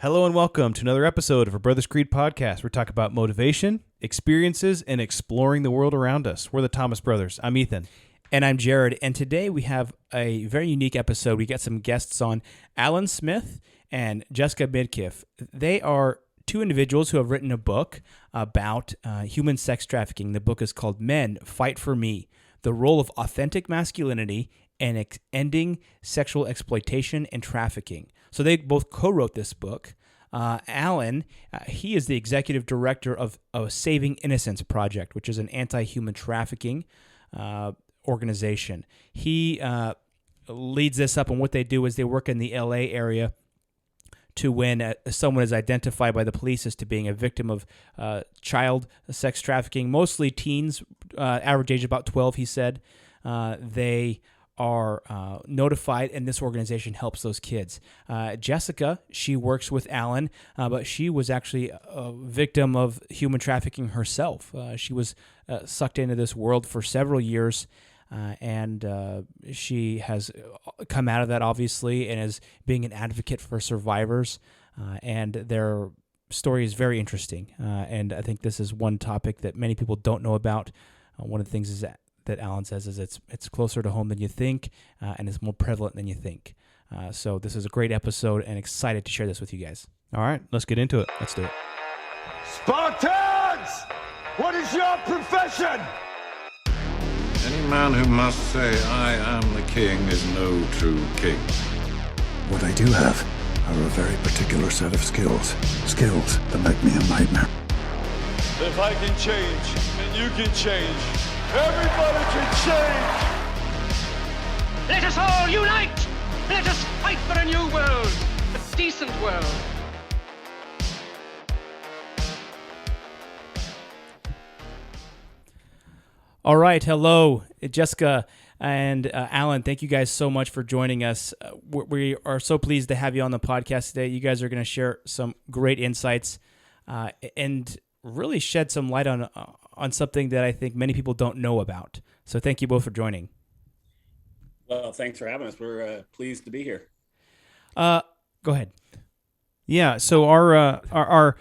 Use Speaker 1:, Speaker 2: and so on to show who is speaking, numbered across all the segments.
Speaker 1: Hello and welcome to another episode of our Brothers Creed podcast. We talk about motivation, experiences, and exploring the world around us. We're the Thomas Brothers. I'm Ethan.
Speaker 2: And I'm Jared. And today we have a very unique episode. We got some guests on, Alan Smith and Jessica Midkiff. They are two individuals who have written a book about human sex trafficking. The book is called Men, Fight for Me, The Role of Authentic Masculinity and Ending Sexual Exploitation and Trafficking. So they both co-wrote this book. Alan, he is the executive director of Saving Innocence Project, which is an anti-human trafficking organization. He leads this up, and what they do is they work in the LA area to when someone is identified by the police as to being a victim of child sex trafficking, mostly teens, average age about 12, he said. They are notified, and this organization helps those kids. Jessica, she works with Alan, but she was actually a victim of human trafficking herself. She was sucked into this world for several years, and she has come out of that, obviously, and is being an advocate for survivors, and their story is very interesting, and I think this is one topic that many people don't know about. One of the things is that Alan says is it's closer to home than you think, and it's more prevalent than you think. So this is a great episode, and excited to share this with you guys.
Speaker 1: All right, let's get into it. Let's do it.
Speaker 3: Spartans! What is your profession?
Speaker 4: Any man who must say, I am the king, is no true king.
Speaker 5: What I do have are a very particular set of skills. Skills that make me a nightmare.
Speaker 3: If I can change, and you can change, everybody can change!
Speaker 6: Let us all unite! Let us fight for a new world! A decent world!
Speaker 2: All right, hello, Jessica and Alan. Thank you guys so much for joining us. We are so pleased to have you on the podcast today. You guys are going to share some great insights and really shed some light on something that I think many people don't know about. So thank you both for joining.
Speaker 7: Well, thanks for having us. We're pleased to be here.
Speaker 2: Go ahead.
Speaker 1: Yeah, so our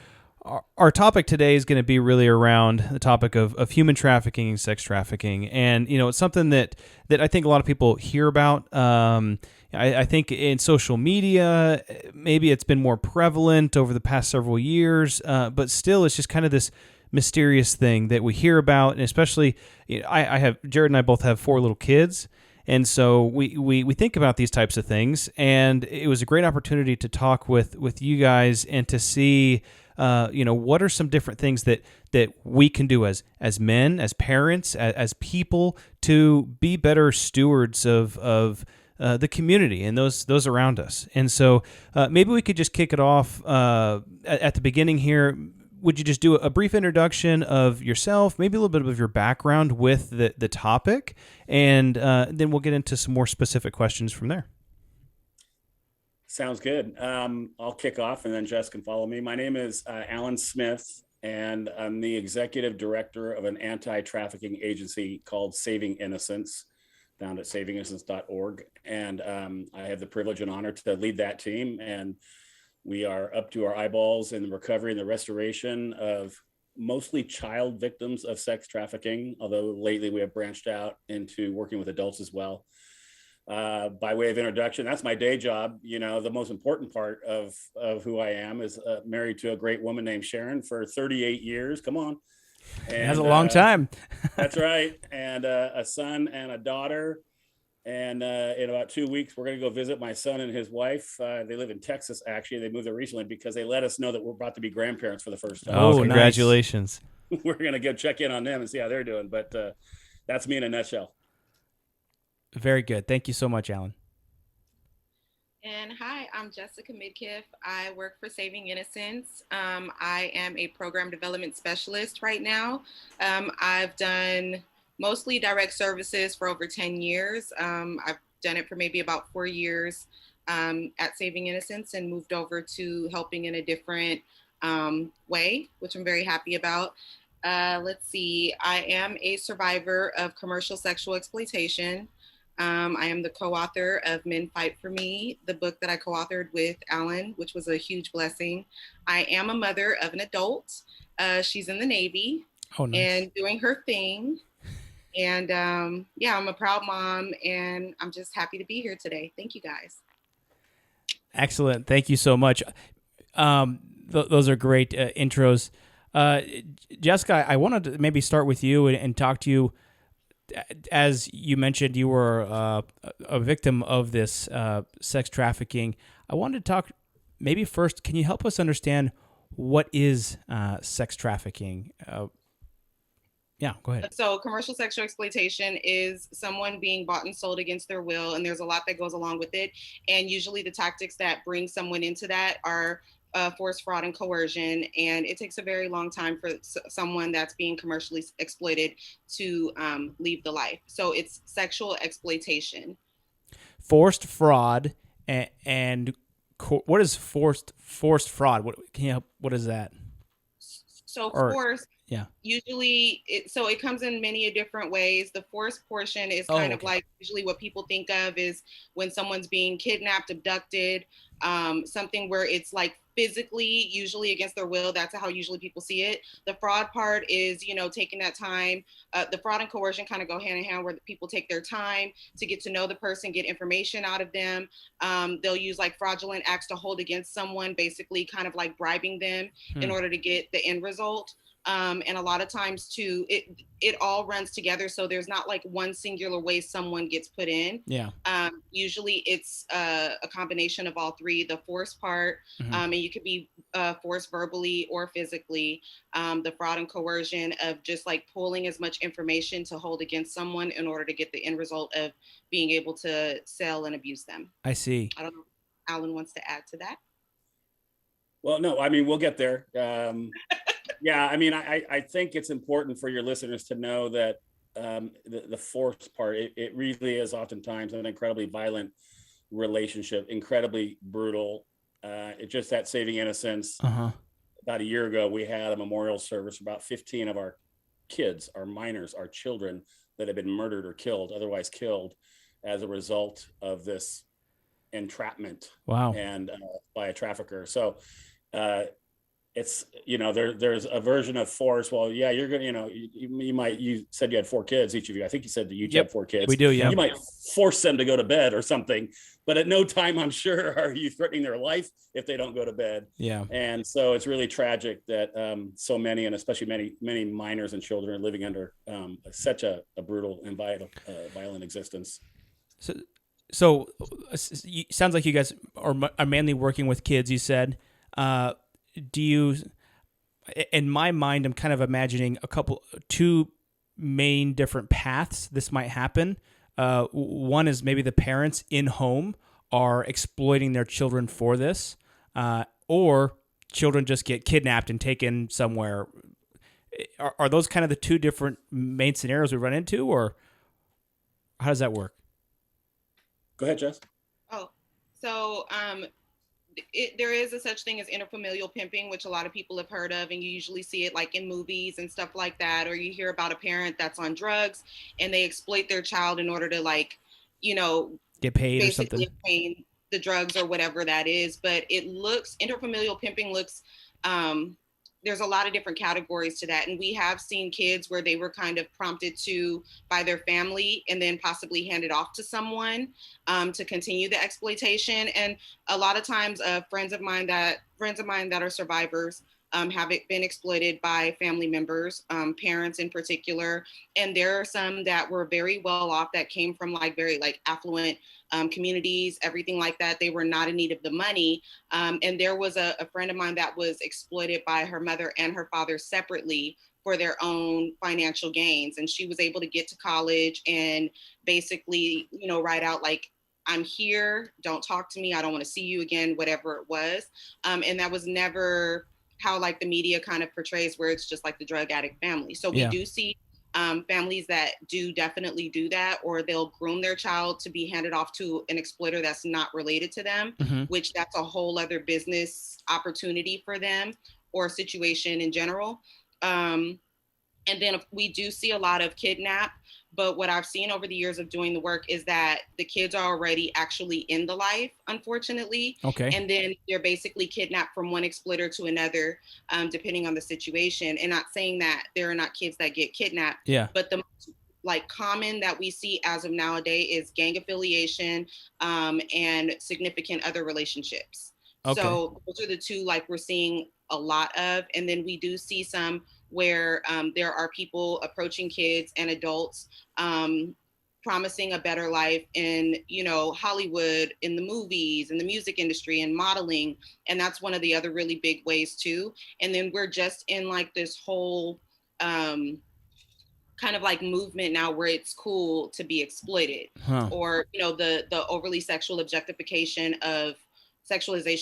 Speaker 1: topic today is going to be really around the topic of human trafficking and sex trafficking. And, you know, it's something that I think a lot of people hear about. I think in social media, maybe it's been more prevalent over the past several years, but still it's just kind of this mysterious thing that we hear about. And especially, you know, Jared and I both have 4 little kids. And so we think about these types of things. And it was a great opportunity to talk with you guys and to see, you know, what are some different things that we can do as men, as parents, as people to be better stewards of the community and those around us. And so maybe we could just kick it off at the beginning here. Would you just do a brief introduction of yourself, maybe a little bit of your background with the topic, and then we'll get into some more specific questions from there.
Speaker 7: Sounds good. I'll kick off and then Jess can follow me. My name is Alan Smith, and I'm the executive director of an anti-trafficking agency called Saving Innocence, found at savinginnocence.org. And I have the privilege and honor to lead that team. And we are up to our eyeballs in the recovery and the restoration of mostly child victims of sex trafficking, although lately we have branched out into working with adults as well. By way of introduction, that's my day job. You know, the most important part of who I am is married to a great woman named Sharon for 38 years. Come on.
Speaker 2: And, that's a long time.
Speaker 7: That's right. And a son and a daughter. And in about 2 weeks, we're going to go visit my son and his wife. They live in Texas, actually. They moved there recently because they let us know that we're about to be grandparents for the first time.
Speaker 1: Oh, congratulations.
Speaker 7: Nice. We're going to go check in on them and see how they're doing. But that's me in a nutshell.
Speaker 2: Very good. Thank you so much, Alan.
Speaker 8: And hi, I'm Jessica Midkiff. I work for Saving Innocence. I am a program development specialist right now. I've done mostly direct services for over 10 years. I've done it for maybe about 4 years at Saving Innocence and moved over to helping in a different way, which I'm very happy about. Let's see, I am a survivor of commercial sexual exploitation. I am the co-author of Men Fight for Me, the book that I co-authored with Alan, which was a huge blessing. I am a mother of an adult. She's in the Navy and doing her thing. And yeah, I'm a proud mom, and I'm just happy to be here today. Thank you, guys.
Speaker 2: Excellent. Thank you so much. Those are great intros. Jessica, I wanted to maybe start with you and talk to you. As you mentioned, you were a victim of this sex trafficking. I wanted to talk maybe first, can you help us understand what is sex trafficking? Yeah, go ahead.
Speaker 8: So commercial sexual exploitation is someone being bought and sold against their will, and there's a lot that goes along with it. And usually the tactics that bring someone into that are force, fraud, and coercion. And it takes a very long time for someone that's being commercially exploited to leave the life. So it's sexual exploitation.
Speaker 2: Forced fraud and what is forced fraud? What is that?
Speaker 8: So force,
Speaker 2: yeah.
Speaker 8: Usually, it comes in many different ways. The force portion is kind of like usually what people think of is when someone's being kidnapped, abducted, something where it's like physically, usually against their will. That's how usually people see it. The fraud part is, taking that time. The fraud and coercion kind of go hand in hand, where people take their time to get to know the person, get information out of them. They'll use like fraudulent acts to hold against someone, basically kind of like bribing them in order to get the end result. And a lot of times too, it all runs together. So there's not like one singular way someone gets put in.
Speaker 2: Yeah.
Speaker 8: Usually it's a combination of all three, the force part, and you could be forced verbally or physically, the fraud and coercion of just like pulling as much information to hold against someone in order to get the end result of being able to sell and abuse them.
Speaker 2: I see.
Speaker 8: I don't know if Alan wants to add to that.
Speaker 7: Well, no, I mean, we'll get there. Yeah, I mean, I think it's important for your listeners to know that the force part, it really is oftentimes an incredibly violent relationship, incredibly brutal. It just at Saving Innocence, about a year ago, we had a memorial service for about 15 of our kids, our minors, our children that have been murdered or killed, otherwise killed as a result of this entrapment.
Speaker 2: Wow.
Speaker 7: And by a trafficker. So it's, there's a version of force. Well, yeah, you're going to, you said you had 4 kids, each of you. I think you said that you had 4 kids.
Speaker 2: We do, yeah.
Speaker 7: You might force them to go to bed or something, but at no time, I'm sure, are you threatening their life if they don't go to bed.
Speaker 2: Yeah.
Speaker 7: And so it's really tragic that so many, and especially many minors and children are living under such a brutal and violent existence.
Speaker 2: So sounds like you guys are mainly working with kids, you said. Do you, in my mind, I'm kind of imagining 2 main different paths this might happen. One is maybe the parents in home are exploiting their children for this, or children just get kidnapped and taken somewhere. Are those kind of the 2 different main scenarios we run into, or how does that work?
Speaker 7: Go ahead, Jess.
Speaker 8: Oh, so there is a such thing as interfamilial pimping, which a lot of people have heard of, and you usually see it like in movies and stuff like that, or you hear about a parent that's on drugs and they exploit their child in order to
Speaker 2: get paid or something,
Speaker 8: obtain the drugs or whatever that is. But interfamilial pimping looks, there's a lot of different categories to that. And we have seen kids where they were kind of prompted to by their family and then possibly handed off to someone to continue the exploitation. And a lot of times friends of mine that are survivors have been exploited by family members, parents in particular. And there are some that were very well off that came from very affluent communities, everything like that. They were not in need of the money. And there was a friend of mine that was exploited by her mother and her father separately for their own financial gains. And she was able to get to college and basically, write out I'm here, don't talk to me, I don't want to see you again, whatever it was. And that was never how the media kind of portrays, where it's just the drug addict family. So we do see families that do definitely do that, or they'll groom their child to be handed off to an exploiter that's not related to them, which that's a whole other business opportunity for them or situation in general. And then we do see a lot of kidnap, But what I've seen over the years of doing the work is that the kids are already actually in the life, unfortunately.
Speaker 2: Okay.
Speaker 8: And then they're basically kidnapped from one exploiter to another, depending on the situation. And not saying that there are not kids that get kidnapped,
Speaker 2: Yeah.
Speaker 8: but the like common that we see as of nowadays is gang affiliation, and significant other relationships.
Speaker 2: Okay.
Speaker 8: So those are the two like we're seeing a lot of. And then we do see some where there are people approaching kids and adults, promising a better life in, Hollywood, in the movies, in the music industry, and modeling. And that's one of the other really big ways too. And then we're just in like this whole kind of like movement now where it's cool to be exploited, or the overly sexualization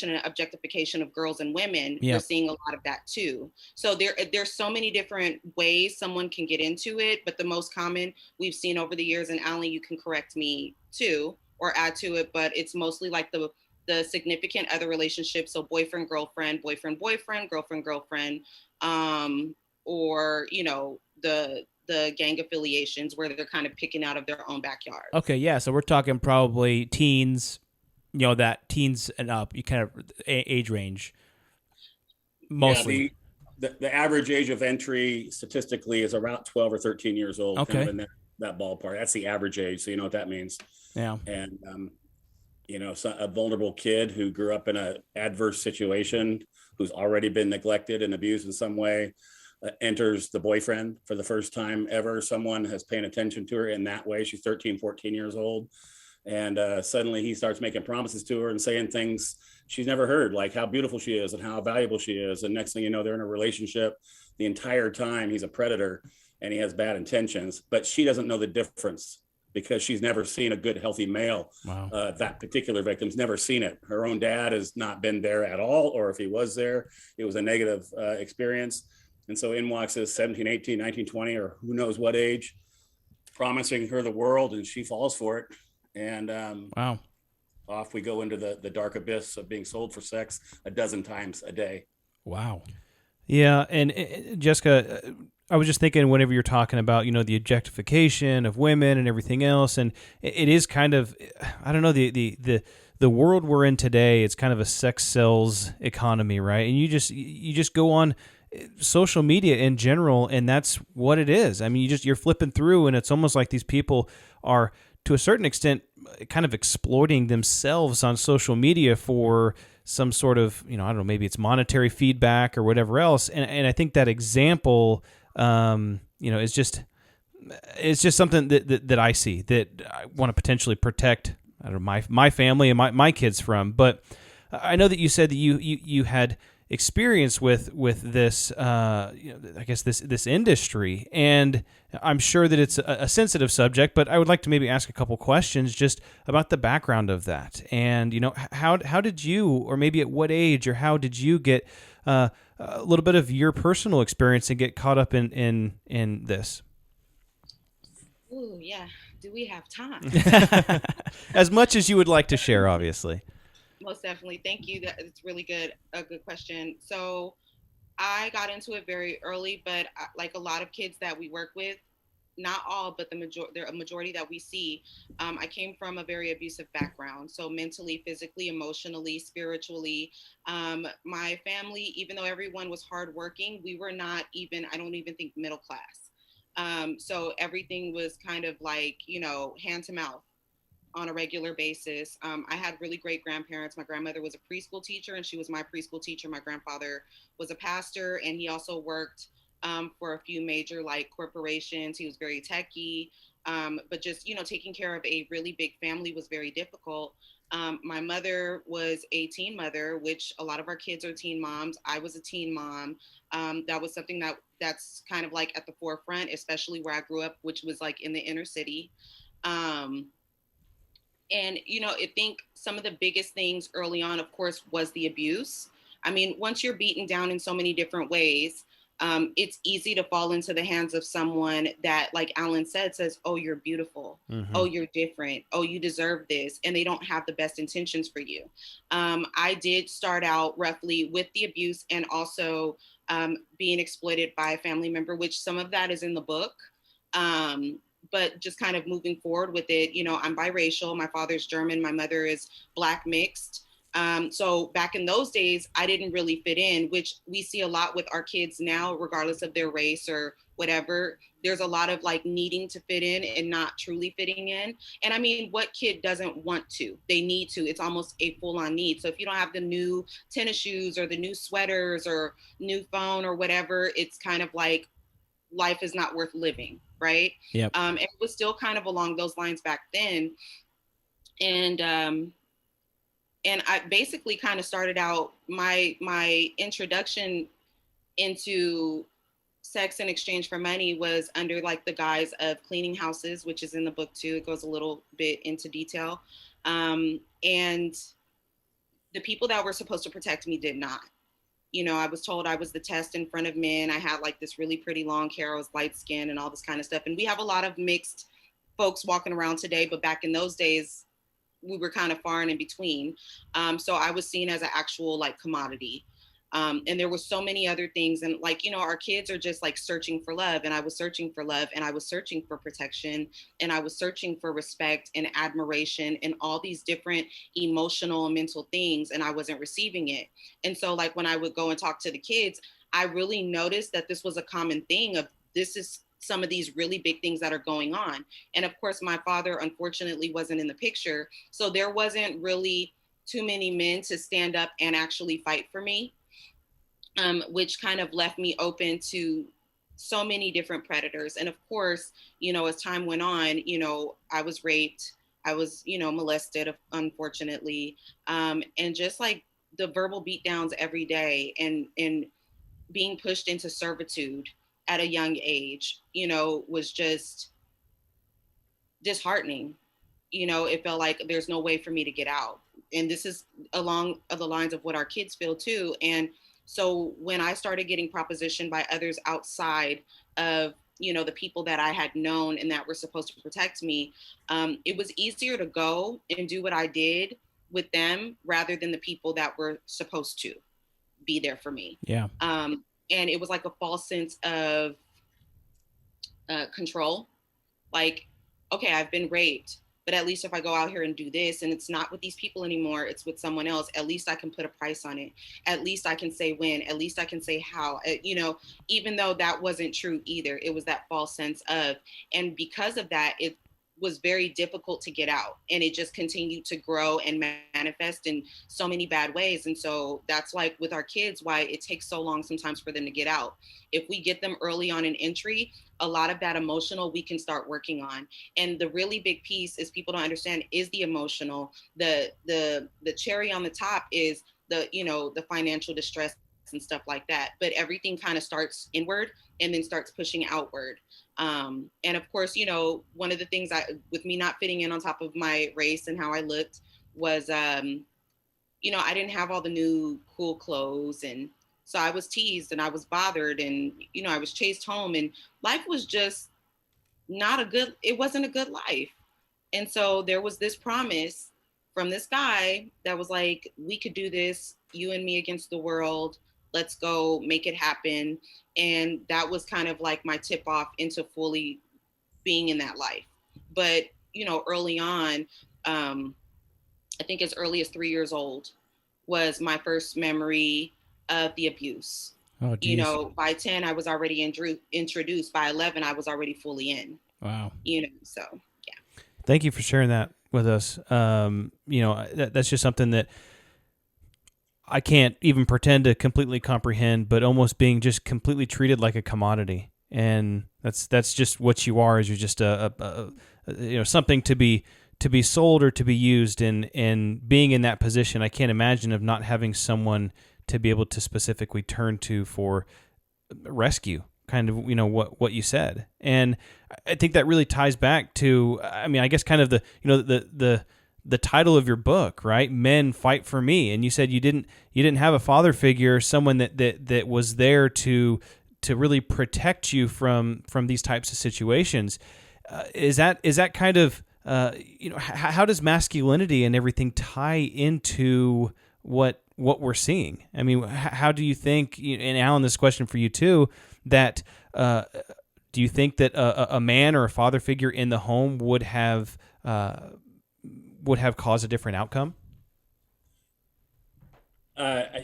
Speaker 8: and objectification of girls and women.
Speaker 2: Yeah.
Speaker 8: We're seeing a lot of that too. So there's so many different ways someone can get into it, but the most common we've seen over the years, and Alan, you can correct me too or add to it, but it's mostly like the significant other relationship. So boyfriend girlfriend, girlfriend girlfriend, or the gang affiliations where they're kind of picking out of their own backyard.
Speaker 2: Okay, yeah. So we're talking probably teens. That teens and up, you kind of age range, mostly.
Speaker 7: Yeah, the average age of entry statistically is around 12 or 13 years old.
Speaker 2: Okay.
Speaker 7: Kind of in that ballpark. That's the average age. So you know what that means.
Speaker 2: Yeah.
Speaker 7: And, so a vulnerable kid who grew up in an adverse situation, who's already been neglected and abused in some way, enters the boyfriend for the first time ever. Someone has paid attention to her in that way. She's 13, 14 years old. And suddenly he starts making promises to her and saying things she's never heard, like how beautiful she is and how valuable she is. And next thing you know, they're in a relationship. The entire time he's a predator and he has bad intentions, but she doesn't know the difference because she's never seen a good, healthy male.
Speaker 2: Wow.
Speaker 7: That particular victim's never seen it. Her own dad has not been there at all, or if he was there, it was a negative experience. And so in walks this 17, 18, 19, 20, or who knows what age, promising her the world, and she falls for it. And
Speaker 2: wow,
Speaker 7: off we go into the dark abyss of being sold for sex a dozen times a day.
Speaker 2: Wow.
Speaker 1: Yeah, and Jessica, I was just thinking whenever you're talking about, the objectification of women and everything else, and it is kind of, I don't know, the world we're in today, it's kind of a sex sells economy, right? And you just go on social media in general, and that's what it is. I mean, you're flipping through, and it's almost like these people are, to a certain extent, kind of exploiting themselves on social media for some sort of, I don't know, maybe it's monetary feedback or whatever else. And I think that example, is just, it's just something that I see that I want to potentially protect, I don't know, my family and my kids from. But I know that you said that you had experience with this, I guess this industry, and I'm sure that it's a sensitive subject, but I would like to maybe ask a couple questions just about the background of that. And, how did you, or maybe at what age, or how did you get a little bit of your personal experience and get caught up in this?
Speaker 8: Ooh, yeah. Do we have time?
Speaker 1: As much as you would like to share, obviously.
Speaker 8: Most definitely. Thank you. It's really good. A good question. So I got into it very early, but like a lot of kids that we work with, not all, but a majority that we see, I came from a very abusive background. So mentally, physically, emotionally, spiritually, my family, even though everyone was hardworking, we were not even, I don't even think middle class. So everything was kind of like, hand to mouth on a regular basis. I had really great grandparents. My grandmother was a preschool teacher, and she was my preschool teacher. My grandfather was a pastor, and he also worked for a few major corporations. He was very techie, but just, taking care of a really big family was very difficult. My mother was a teen mother, which a lot of our kids are teen moms. I was a teen mom. That was something that's kind of at the forefront, especially where I grew up, which was in the inner city. And, I think some of the biggest things early on, of course, was the abuse. I mean, once you're beaten down in so many different ways, it's easy to fall into the hands of someone that, like Alan says, oh, you're beautiful. Mm-hmm. Oh, you're different. Oh, you deserve this. And they don't have the best intentions for you. I did start out roughly with the abuse and also being exploited by a family member, which some of that is in the book. but just kind of moving forward with it, I'm biracial. My father's German. My mother is Black mixed. So back in those days, I didn't really fit in, which we see a lot with our kids now, regardless of their race or whatever. There's a lot of like needing to fit in and not truly fitting in. And I mean, what kid doesn't want to? They need to. It's almost a full-on need. So if you don't have the new tennis shoes or the new sweaters or new phone or whatever, it's kind of like life is not worth living, right?
Speaker 2: Yep.
Speaker 8: And it was still kind of along those lines back then. And I basically kind of started out my introduction into sex in exchange for money was under like the guise of cleaning houses, which is in the book too. It goes a little bit into detail. And the people that were supposed to protect me did not. I was told I was the test in front of men. I had like this really pretty long hair. I was light skinned and all this kind of stuff. And we have a lot of mixed folks walking around today, but back in those days, we were kind of far and in between. So I was seen as an actual like commodity. And there were so many other things. And like, our kids are just like searching for love. And I was searching for love, and I was searching for protection, and I was searching for respect and admiration and all these different emotional and mental things. And I wasn't receiving it. And so like when I would go and talk to the kids, I really noticed that this was a common thing of this is some of these really big things that are going on. And of course, my father, unfortunately, wasn't in the picture. So there wasn't really too many men to stand up and actually fight for me. Which kind of left me open to so many different predators. And of course, as time went on, I was raped, I was, molested, unfortunately. And just like the verbal beatdowns every day and being pushed into servitude at a young age, was just disheartening. It felt like there's no way for me to get out. And this is along the lines of what our kids feel too. And so when I started getting propositioned by others outside of, the people that I had known and that were supposed to protect me, it was easier to go and do what I did with them rather than the people that were supposed to be there for me.
Speaker 2: Yeah.
Speaker 8: And it was like a false sense of control. Like, okay, I've been raped, but at least if I go out here and do this and it's not with these people anymore, it's with someone else, at least I can put a price on it. At least I can say when, at least I can say how, even though that wasn't true either. It was that false sense of, and because of that, it was very difficult to get out, and it just continued to grow and manifest in so many bad ways. And so that's like with our kids, why it takes so long sometimes for them to get out. If we get them early on in entry, a lot of that emotional we can start working on. And the really big piece is people don't understand is the emotional. The cherry on the top is the financial distress and stuff like that. But everything kind of starts inward and then starts pushing outward. And of course, one of the things with me not fitting in on top of my race and how I looked was, I didn't have all the new cool clothes. And so I was teased and I was bothered and, I was chased home, and life was just it wasn't a good life. And so there was this promise from this guy that was like, we could do this, you and me against the world. Let's go make it happen. And that was kind of like my tip off into fully being in that life. But, early on, I think as early as 3 years old was my first memory of the abuse.
Speaker 2: Oh, geez.
Speaker 8: By 10, I was already introduced. By 11, I was already fully in.
Speaker 2: Wow.
Speaker 8: So, yeah.
Speaker 1: Thank you for sharing that with us. That's just something that I can't even pretend to completely comprehend, but almost being just completely treated like a commodity. And that's just what you are, is you're just something to be sold or to be used. And being in that position, I can't imagine of not having someone to be able to specifically turn to for rescue, kind of, what you said. And I think that really ties back to, I guess kind of the title of your book, right? Men Fight for Me. And you said you didn't have a father figure, someone that was there to really protect you from these types of situations. Is that kind of, how does masculinity and everything tie into what we're seeing? I mean, how do you think, and Alan, this question for you too, that do you think that a man or a father figure in the home would have caused a different outcome?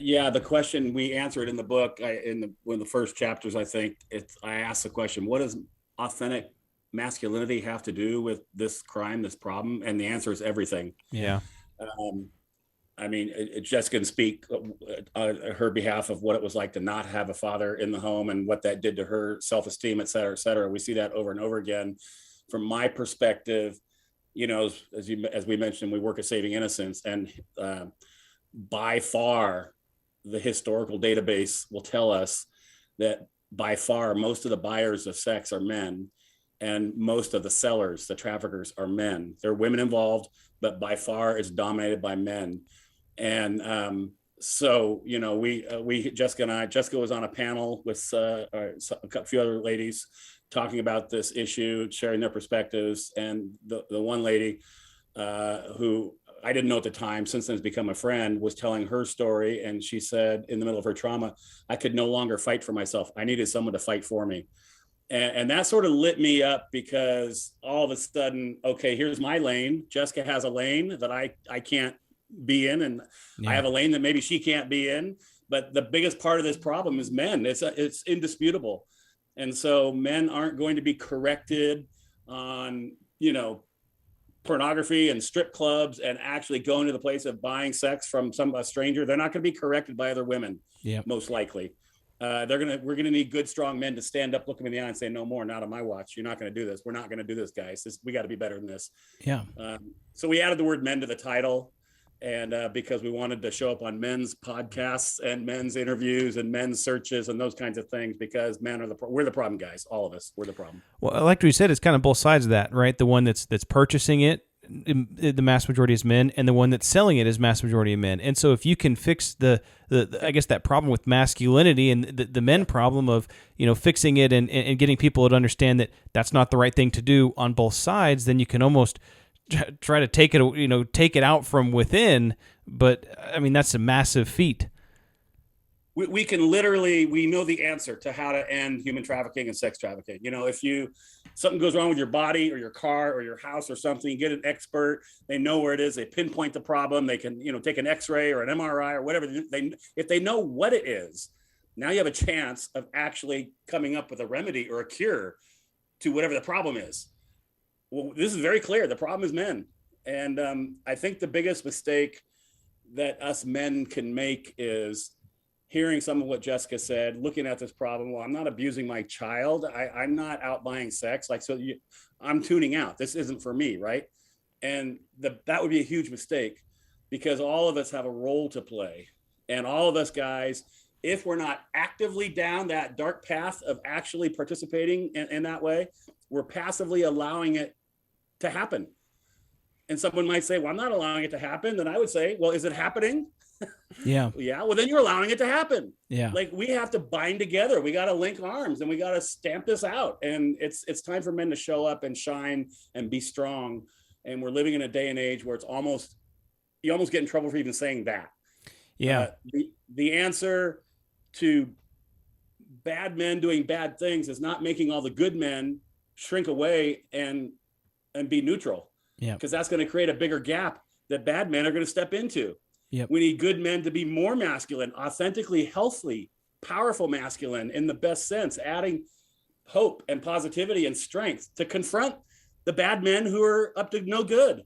Speaker 7: Yeah, the question we answered in the book, one of the first chapters, I think I asked the question, what does authentic masculinity have to do with this crime, this problem? And the answer is everything.
Speaker 1: Yeah.
Speaker 7: I mean, Jessica can speak on her behalf of what it was like to not have a father in the home and what that did to her self-esteem, et cetera, et cetera. We see that over and over again. From my perspective, as we mentioned, we work at Saving Innocence, and by far the historical database will tell us that by far most of the buyers of sex are men, and most of the sellers, the traffickers, are men. There are women involved, but by far it's dominated by men. And so, Jessica was on a panel with a few other ladies talking about this issue, sharing their perspectives. And the one lady who I didn't know at the time, since then has become a friend, was telling her story. And she said, in the middle of her trauma, I could no longer fight for myself. I needed someone to fight for me. And that sort of lit me up, because all of a sudden, okay, here's my lane. Jessica has a lane that I can't be in, and I have a lane that maybe she can't be in. But the biggest part of this problem is men. It's indisputable. And so men aren't going to be corrected on, pornography and strip clubs and actually going to the place of buying sex from a stranger. They're not going to be corrected by other women, most likely. We're going to need good, strong men to stand up, look them in the eye and say, no more, not on my watch. You're not going to do this. We're not going to do this, guys. We got to be better than this.
Speaker 1: Yeah.
Speaker 7: So we added the word men to the title, and because we wanted to show up on men's podcasts and men's interviews and men's searches and those kinds of things, because men are we're the problem, guys. All of us, we're the problem.
Speaker 1: Well, like we said, it's kind of both sides of that, right? The one that's purchasing it, the mass majority is men, and the one that's selling it is mass majority of men. And so if you can fix the I guess that problem with masculinity and the men problem of, fixing it and getting people to understand that that's not the right thing to do on both sides, then you can almost try to take it out from within. But I mean, that's a massive feat.
Speaker 7: We know the answer to how to end human trafficking and sex trafficking. If something goes wrong with your body or your car or your house or something, you get an expert, they know where it is, they pinpoint the problem, they can, take an x-ray or an MRI or whatever. If they know what it is, now you have a chance of actually coming up with a remedy or a cure to whatever the problem is. Well, this is very clear. The problem is men. And I think the biggest mistake that us men can make is hearing some of what Jessica said, looking at this problem. Well, I'm not abusing my child. I'm not out buying sex. I'm tuning out. This isn't for me, right? And that would be a huge mistake, because all of us have a role to play. And all of us guys, if we're not actively down that dark path of actually participating in that way, we're passively allowing it to happen. And someone might say, well, I'm not allowing it to happen. Then I would say, well, is it happening?
Speaker 1: Yeah.
Speaker 7: Yeah. Well, then you're allowing it to happen.
Speaker 1: Yeah.
Speaker 7: We have to bind together. We got to link arms and we got to stamp this out. And it's time for men to show up and shine and be strong. And we're living in a day and age where you almost get in trouble for even saying that.
Speaker 1: Yeah.
Speaker 7: The answer to bad men doing bad things is not making all the good men shrink away and be neutral.
Speaker 1: Yeah.
Speaker 7: Because that's going to create a bigger gap that bad men are going to step into.
Speaker 1: Yep.
Speaker 7: We need good men to be more masculine, authentically healthy, powerful masculine in the best sense, adding hope and positivity and strength to confront the bad men who are up to no good.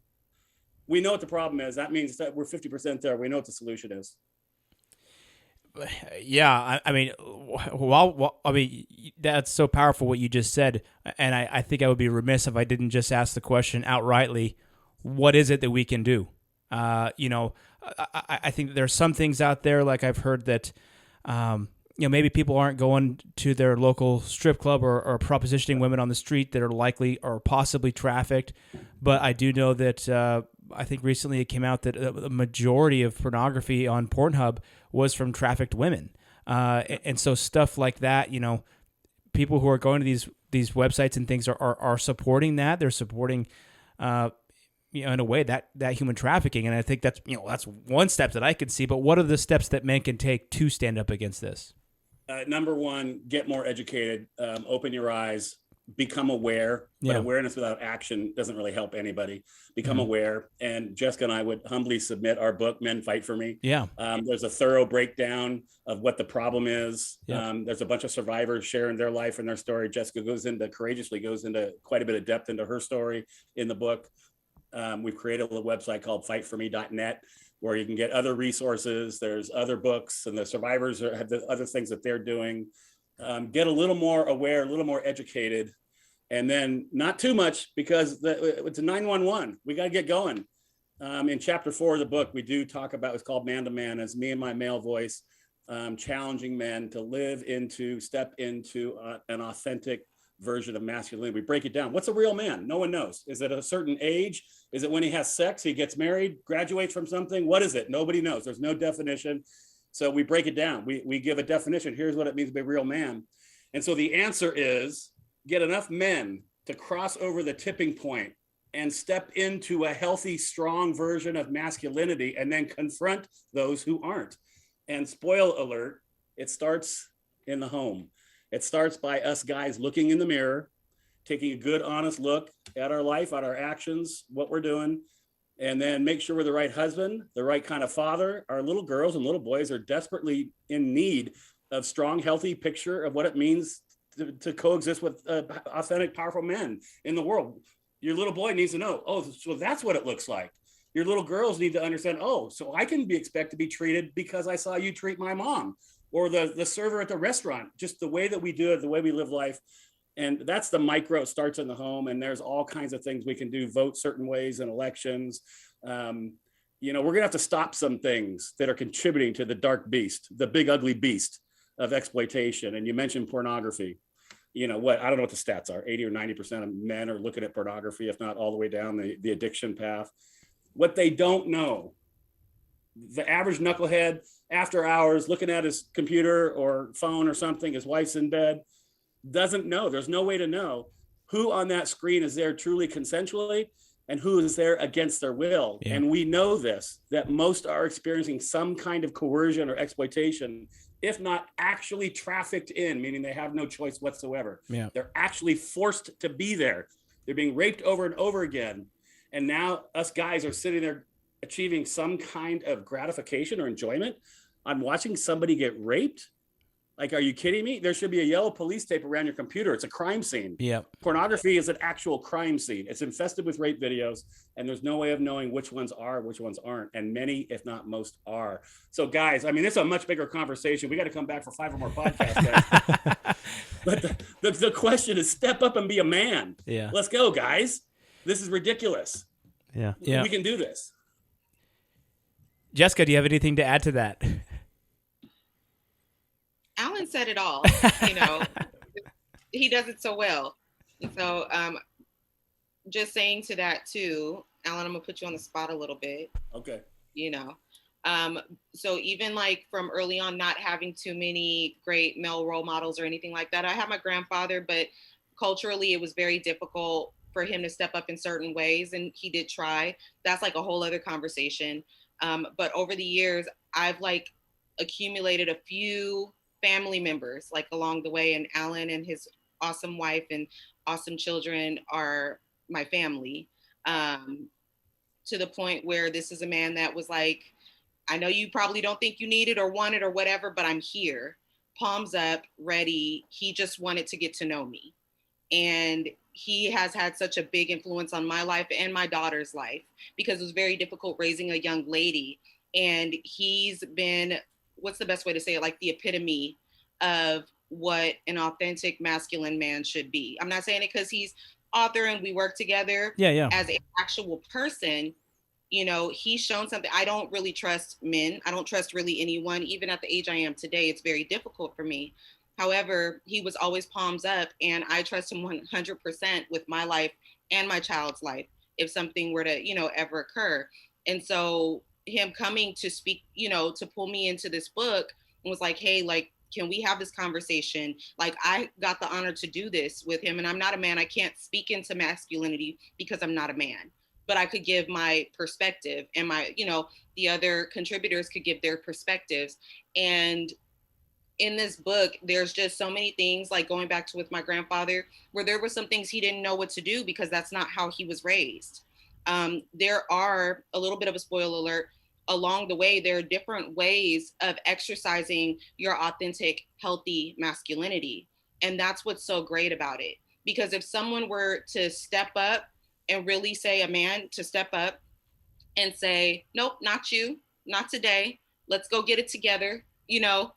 Speaker 7: We know what the problem is. That means that we're 50% there. We know what the solution is.
Speaker 2: Yeah, I mean, that's so powerful what you just said, and I think I would be remiss if I didn't just ask the question outrightly: what is it that we can do? I think there's some things out there, like I've heard that, maybe people aren't going to their local strip club or propositioning women on the street that are likely or possibly trafficked, but I do know that. I think recently it came out that a majority of pornography on Pornhub was from trafficked women. And so stuff like that, people who are going to these websites and things are supporting that. They're supporting, in a way that human trafficking. And I think that's one step that I could see, but what are the steps that men can take to stand up against this?
Speaker 7: Number one, get more educated, open your eyes, become aware, but
Speaker 2: Yeah.
Speaker 7: awareness without action doesn't really help anybody. Become aware. And Jessica and I would humbly submit our book, Men Fight for Me.
Speaker 2: Yeah.
Speaker 7: There's a thorough breakdown of what the problem is.
Speaker 2: Yeah.
Speaker 7: There's a bunch of survivors sharing their life and their story. Jessica courageously goes into quite a bit of depth into her story in the book. We've created a website called fightforme.net where you can get other resources. There's other books, and the survivors have the other things that they're doing. Get a little more aware, a little more educated, and then not too much, because it's a 911. We got to get going. In chapter 4 of the book, we do talk about, it's called Man to Man. It's me and my male voice, challenging men to step into an authentic version of masculinity. We break it down. What's a real man? No one knows. Is it a certain age? Is it when he has sex, he gets married, graduates from something? What is it? Nobody knows. There's no definition. So we break it down. We give a definition. Here's what it means to be a real man. And so the answer is get enough men to cross over the tipping point and step into a healthy, strong version of masculinity, and then confront those who aren't. And spoil alert, it starts in the home. It starts by us guys looking in the mirror, taking a good, honest look at our life, at our actions, what we're doing, and then make sure we're the right husband, the right kind of father. Our little girls and little boys are desperately in need of strong, healthy picture of what it means to coexist with authentic, powerful men in the world. Your little boy needs to know, oh, so that's what it looks like. Your little girls need to understand, oh, so I can expect to be treated because I saw you treat my mom or the server at the restaurant, just the way that we do it, the way we live life. And that's the micro. It starts in the home, and there's all kinds of things we can do. Vote certain ways in elections. We're gonna have to stop some things that are contributing to the dark beast, the big ugly beast of exploitation. And you mentioned pornography. I don't know what the stats are. 80 or 90% of men are looking at pornography, if not all the way down the addiction path. What they don't know, the average knucklehead after hours looking at his computer or phone or something, his wife's in bed, doesn't know. There's no way to know who on that screen is there truly consensually and who is there against their will. Yeah. And we know this, that most are experiencing some kind of coercion or exploitation, if not actually trafficked in, meaning they have no choice whatsoever. Yeah. They're actually forced to be there. They're being raped over and over again. And now us guys are sitting there achieving some kind of gratification or enjoyment on watching somebody get raped. Like, are you kidding me? There should be a yellow police tape around your computer. It's a crime scene. Yeah. Pornography is an actual crime scene. It's infested with rape videos, and there's no way of knowing which ones are, which ones aren't. And many, if not most, are. So, guys, I mean, it's a much bigger conversation. We got to come back for 5 or more podcasts, guys. But the question is, step up and be a man. Yeah. Let's go, guys. This is ridiculous. Yeah. We can do this.
Speaker 2: Jessica, do you have anything to add to that?
Speaker 8: Alan said it all. He does it so well. And so just saying to that too, Alan, I'm gonna put you on the spot a little bit.
Speaker 7: Okay.
Speaker 8: So even like from early on, not having too many great male role models or anything like that. I had my grandfather, but culturally it was very difficult for him to step up in certain ways, and he did try. That's like a whole other conversation. But over the years, I've like accumulated a few family members like along the way, and Alan and his awesome wife and awesome children are my family, to the point where this is a man that was like, I know you probably don't think you need it or want it or whatever, but I'm here, palms up, ready. He just wanted to get to know me. And he has had such a big influence on my life and my daughter's life, because it was very difficult raising a young lady. And he's been, what's the best way to say it? Like the epitome of what an authentic masculine man should be. I'm not saying it because he's author and we work together. Yeah. As an actual person, he's shown something. I don't really trust men. I don't trust really anyone. Even at the age I am today, it's very difficult for me. However, he was always palms up, and I trust him 100% with my life and my child's life if something were to, ever occur. And so him coming to speak, to pull me into this book and was like, hey, like, can we have this conversation? Like, I got the honor to do this with him, and I'm not a man. I can't speak into masculinity because I'm not a man, but I could give my perspective, and my, the other contributors could give their perspectives. And in this book, there's just so many things, like going back to with my grandfather, where there were some things he didn't know what to do because that's not how he was raised. There are, a little bit of a spoiler alert, along the way, there are different ways of exercising your authentic, healthy masculinity. And that's what's so great about it. Because if someone were to step up and really say, a man to step up and say, nope, not you, not today, let's go get it together, you know,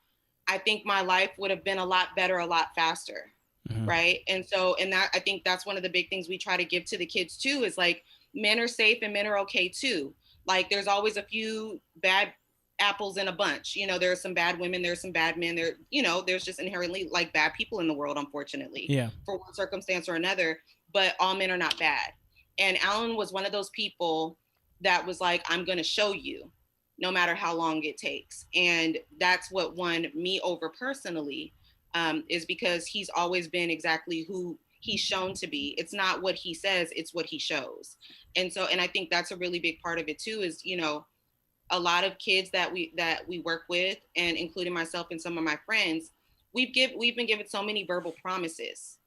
Speaker 8: I think my life would have been a lot better, a lot faster. Mm-hmm. Right. And so, and that, I think that's one of the big things we try to give to the kids too, is like, men are safe and men are okay too. Like, there's always a few bad apples in a bunch. You know, there are some bad women, there's some bad men, there, you know, there's just inherently like bad people in the world, unfortunately, for one circumstance or another, but all men are not bad. And Alan was one of those people that was like, I'm going to show you no matter how long it takes. And that's what won me over personally, is because he's always been exactly who he's shown to be. It's not what he says, it's what he shows. And so, and I think that's a really big part of it too, is, you know, a lot of kids that we work with, and including myself and some of my friends, we've been given so many verbal promises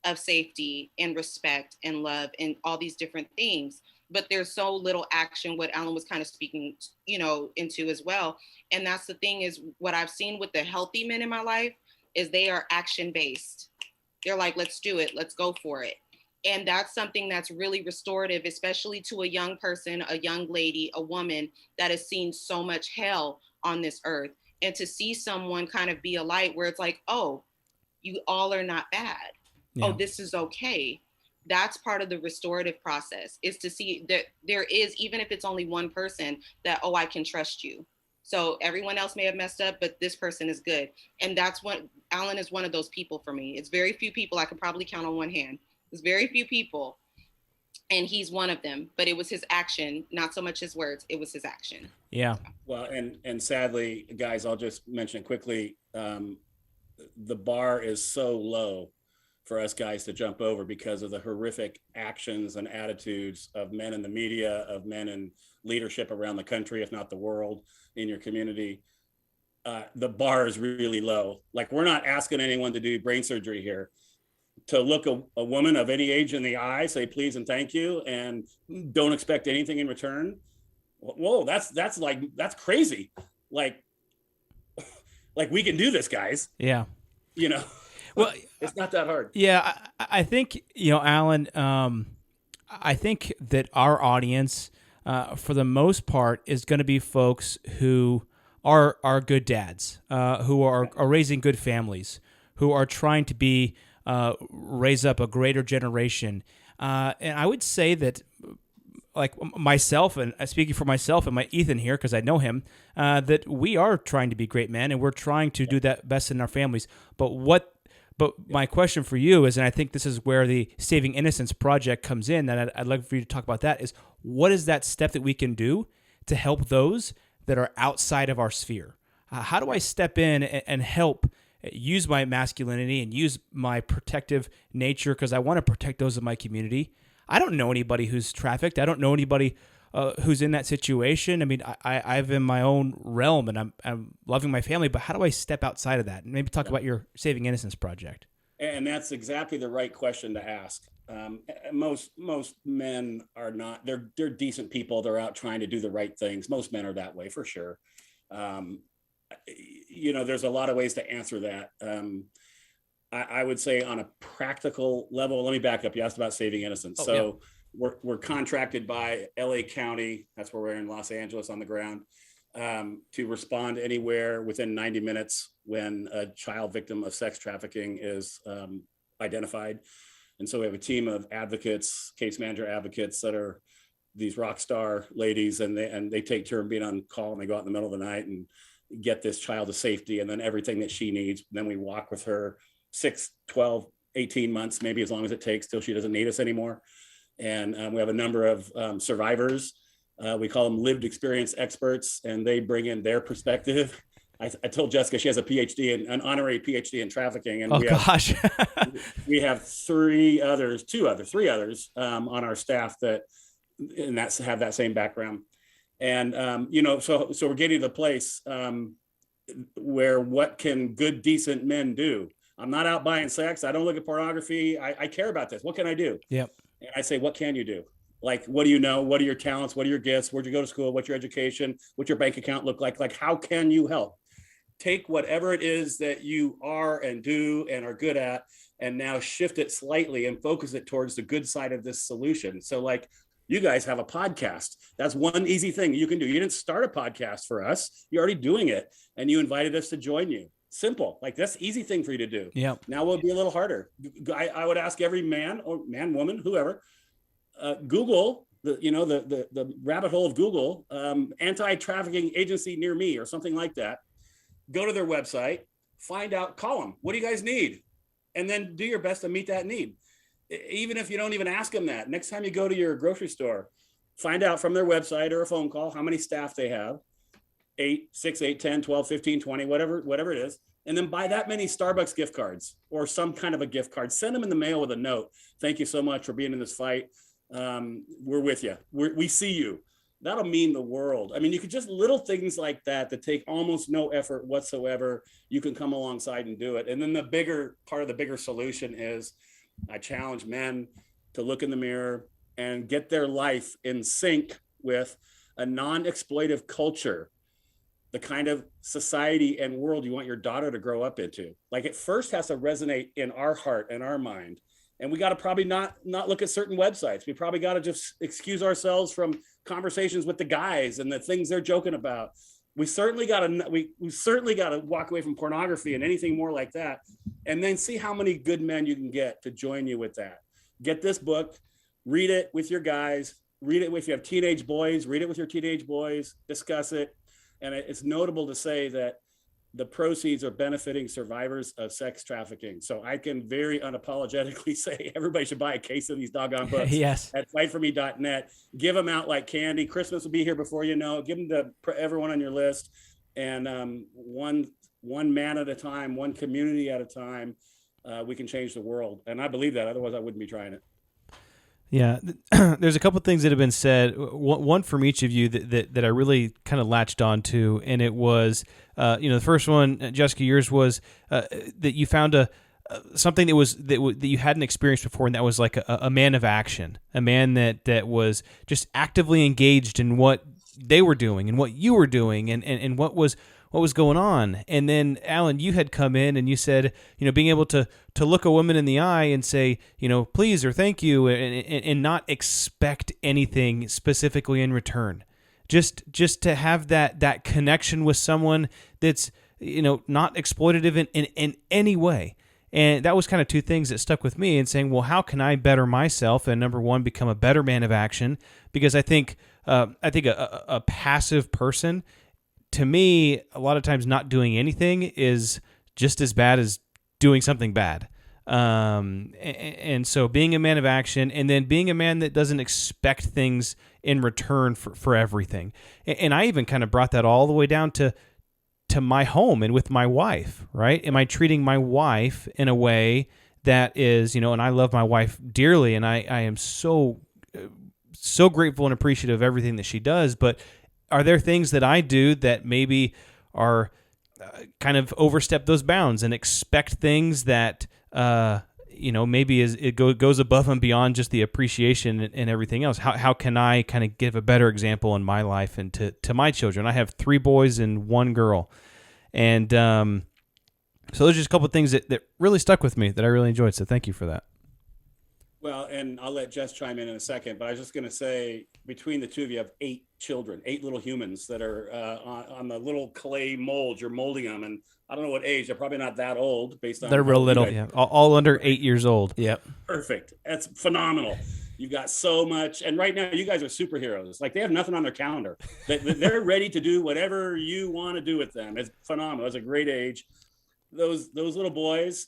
Speaker 8: of safety and respect and love and all these different things, but there's so little action, what Alan was kind of speaking, you know, into as well. And that's the thing, is what I've seen with the healthy men in my life is they are action based. They're like, let's do it, let's go for it. And that's something that's really restorative, especially to a young person, a young lady, a woman that has seen so much hell on this earth. And to see someone kind of be a light where it's like, oh, you all are not bad. Yeah. Oh, this is okay. That's part of the restorative process, is to see that there is, even if it's only one person, that, oh, I can trust you. So everyone else may have messed up, but this person is good. And that's what Alan is, one of those people for me. It's very few people, I could probably count on one hand. There's very few people, and he's one of them, but it was his action, not so much his words. It was his action.
Speaker 2: Yeah.
Speaker 7: Well, and sadly, guys, I'll just mention quickly, the bar is so low for us guys to jump over because of the horrific actions and attitudes of men in the media, of men in leadership around the country, if not the world, in your community. The bar is really low. Like, we're not asking anyone to do brain surgery here. To look a woman of any age in the eye, say please and thank you, and don't expect anything in return. Whoa, that's crazy. Like we can do this, guys.
Speaker 2: Yeah.
Speaker 7: You know,
Speaker 2: well,
Speaker 7: it's not that hard.
Speaker 2: Yeah. I think, you know, Alan, I think that our audience, for the most part, is going to be folks who are good dads, who are raising good families, who are trying to be, raise up a greater generation. And I would say that, like myself, and speaking for myself and my Ethan here, because I know him, that we are trying to be great men, and we're trying to do that best in our families. But my question for you is, and I think this is where the Saving Innocence project comes in, and I'd like for you to talk about that, is what is that step that we can do to help those that are outside of our sphere? How do I step in and help use my masculinity and use my protective nature, because I want to protect those in my community? I don't know anybody who's trafficked. I don't know anybody who's in that situation. I mean, I've in my own realm, and I'm loving my family, but how do I step outside of that? And maybe talk about your Saving Innocence project.
Speaker 7: And that's exactly the right question to ask. Most men are not, they're decent people. They're out trying to do the right things. Most men are that way, for sure. You know, there's a lot of ways to answer that. I would say on a practical level, let me back up. You asked about Saving Innocence. We're contracted by LA County. That's where we're in Los Angeles on the ground, to respond anywhere within 90 minutes when a child victim of sex trafficking is identified. And so we have a team of advocates, case manager advocates, that are these rock star ladies, and they take turn being on call, and they go out in the middle of the night and get this child to safety, and then everything that she needs. Then we walk with her 6, 12, 18 months, maybe as long as it takes, till she doesn't need us anymore. And we have a number of survivors. We call them lived experience experts, and they bring in their perspective. I told Jessica she has a PhD, an honorary PhD in trafficking. And we have 3 others on our staff that have that same background. And, you know, so we're getting to the place where what can good, decent men do? I'm not out buying sex. I don't look at pornography. I care about this. What can I do?
Speaker 2: Yep.
Speaker 7: And I say, what can you do? Like, what do you know? What are your talents? What are your gifts? Where'd you go to school? What's your education? What's your bank account look like? Like, how can you help? Take whatever it is that you are and do and are good at, and now shift it slightly and focus it towards the good side of this solution. So like, you guys have a podcast. That's one easy thing you can do. You didn't start a podcast for us. You're already doing it. And you invited us to join you. Simple. Like, that's an easy thing for you to do.
Speaker 2: Yeah.
Speaker 7: Now will be a little harder. I would ask every man or man, woman, whoever, Google the rabbit hole of Google, anti-trafficking agency near me or something like that. Go to their website, find out, call them. What do you guys need? And then do your best to meet that need. Even if you don't even ask them that, next time you go to your grocery store, find out from their website or a phone call how many staff they have, 8, 6, 8, 10, 12, 15, 20, whatever it is. And then buy that many Starbucks gift cards or some kind of a gift card. Send them in the mail with a note. Thank you so much for being in this fight. We're with you. We see you. That'll mean the world. I mean, you could just little things like that take almost no effort whatsoever. You can come alongside and do it. And then the bigger part of the bigger solution is, I challenge men to look in the mirror and get their life in sync with a non-exploitive culture, the kind of society and world you want your daughter to grow up into. Like, it first has to resonate in our heart and our mind. And we got to probably not look at certain websites. We probably got to just excuse ourselves from conversations with the guys and the things they're joking about. We certainly got to walk away from pornography and anything more like that. And then see how many good men you can get to join you with that. Get this book, read it with your guys, read it if you have teenage boys, read it with your teenage boys, discuss it. And it's notable to say that the proceeds are benefiting survivors of sex trafficking. So I can very unapologetically say everybody should buy a case of these doggone books.
Speaker 2: Yes.
Speaker 7: At fightforme.net. Give them out like candy. Christmas will be here before you know. Give them to everyone on your list. And one man at a time, one community at a time, we can change the world. And I believe that. Otherwise, I wouldn't be trying it.
Speaker 1: Yeah, there's a couple things that have been said. One from each of you that I really kind of latched on to, and it was, the first one, Jessica, yours was that you found something that you hadn't experienced before, and that was like a man of action, a man that was just actively engaged in what they were doing and what you were doing, and what was going on. And then, Alan, you had come in and you said, being able to look a woman in the eye and say, please or thank you, and not expect anything specifically in return. Just to have that connection with someone that's, not exploitative in any way. And that was kind of two things that stuck with me, and saying, well, how can I better myself? And number one, become a better man of action, because I think a passive person, to me, a lot of times not doing anything is just as bad as doing something bad. And so being a man of action, and then being a man that doesn't expect things in return for everything. And I even kind of brought that all the way down to my home and with my wife, right? Am I treating my wife in a way that is, and I love my wife dearly, and I am so grateful and appreciative of everything that she does, but are there things that I do that maybe are kind of overstep those bounds and expect things that, maybe it goes above and beyond just the appreciation and everything else? How can I kind of give a better example in my life and to my children? I have 3 boys and 1 girl. And so there's just a couple of things that really stuck with me that I really enjoyed. So thank you for that.
Speaker 7: Well, and I'll let Jess chime in a second, but I was just going to say, between the two of you have 8 children, 8 little humans that are on the little clay mold. You're molding them, and I don't know what age. They're probably not that old based on.
Speaker 2: They're real little.
Speaker 1: Yeah, all under 8 years old.
Speaker 2: Yep.
Speaker 7: Perfect. That's phenomenal. You've got so much. And right now, you guys are superheroes. Like, they have nothing on their calendar. They're ready to do whatever you want to do with them. It's phenomenal. It's a great age. Those little boys,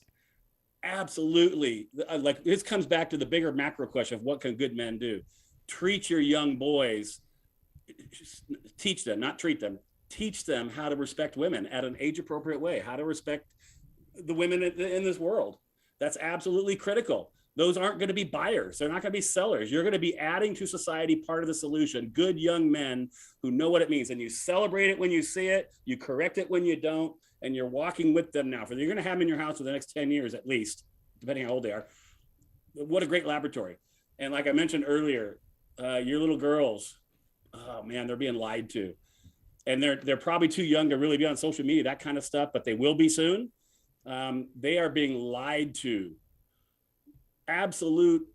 Speaker 7: absolutely. Like, this comes back to the bigger macro question of what can good men do? Treat your young boys, teach them, not treat them, teach them how to respect women at an age appropriate way, how to respect the women in this world. That's absolutely critical. Those aren't going to be buyers. They're not going to be sellers. You're going to be adding to society, part of the solution. Good young men who know what it means. And you celebrate it when you see it. You correct it when you don't. And you're walking with them now. You're going to have them in your house for the next 10 years at least, depending on how old they are. What a great laboratory. And like I mentioned earlier, your little girls, oh man, they're being lied to. And they're probably too young to really be on social media, that kind of stuff, but they will be soon. They are being lied to. Absolute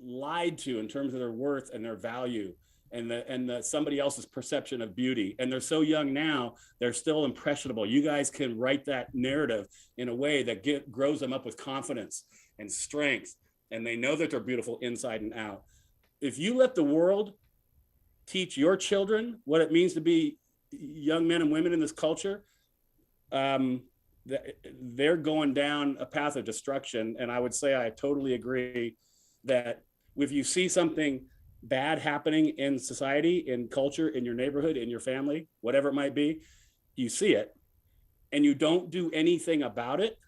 Speaker 7: lied to in terms of their worth and their value and somebody else's perception of beauty. And they're so young now, they're still impressionable. You guys can write that narrative in a way that grows them up with confidence and strength. And they know that they're beautiful inside and out. If you let the world teach your children what it means to be young men and women in this culture, they're going down a path of destruction. And I would say I totally agree that if you see something bad happening in society, in culture, in your neighborhood, in your family, whatever it might be, you see it and you don't do anything about it,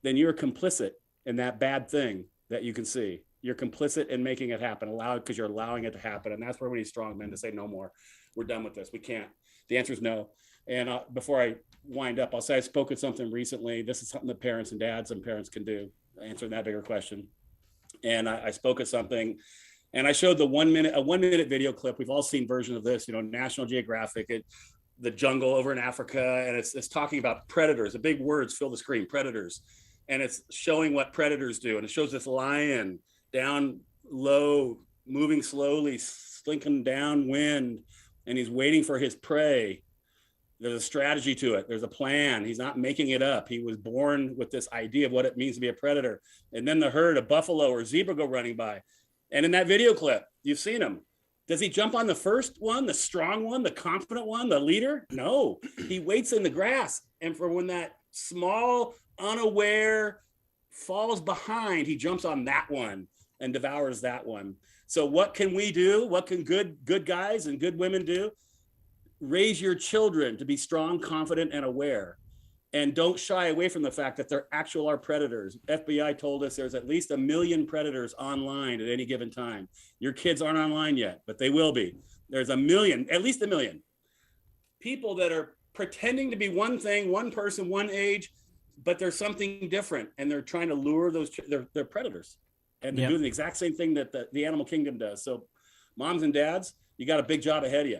Speaker 7: then you're complicit in that bad thing that you can see. You're complicit in making it happen, because you're allowing it to happen. And that's where we need strong men to say, no more. We're done with this. We can't. The answer is no. And before I wind up, I'll say I spoke at something recently. This is something that parents and dads and parents can do, answering that bigger question. And I spoke at something, and I showed a 1 minute video clip. We've all seen versions of this, National Geographic, the jungle over in Africa, and it's talking about predators. The big words fill the screen, predators. And it's showing what predators do. And it shows this lion down low, moving slowly, slinking downwind, and he's waiting for his prey. There's a strategy to it. There's a plan. He's not making it up. He was born with this idea of what it means to be a predator. And then the herd, a buffalo or zebra, go running by. And in that video clip, you've seen him. Does he jump on the first one, the strong one, the confident one, the leader? No, he waits in the grass. And for when that small, unaware falls behind, he jumps on that one and devours that one. So what can we do? What can good guys and good women do? Raise your children to be strong, confident, and aware. And don't shy away from the fact that there are predators. FBI told us there's at least 1 million predators online at any given time. Your kids aren't online yet, but they will be. There's 1 million, at least 1 million people that are pretending to be one thing, one person, one age, but there's something different. And they're trying to lure they're predators. And they're doing the exact same thing that the animal kingdom does. So moms and dads, you got a big job ahead of you.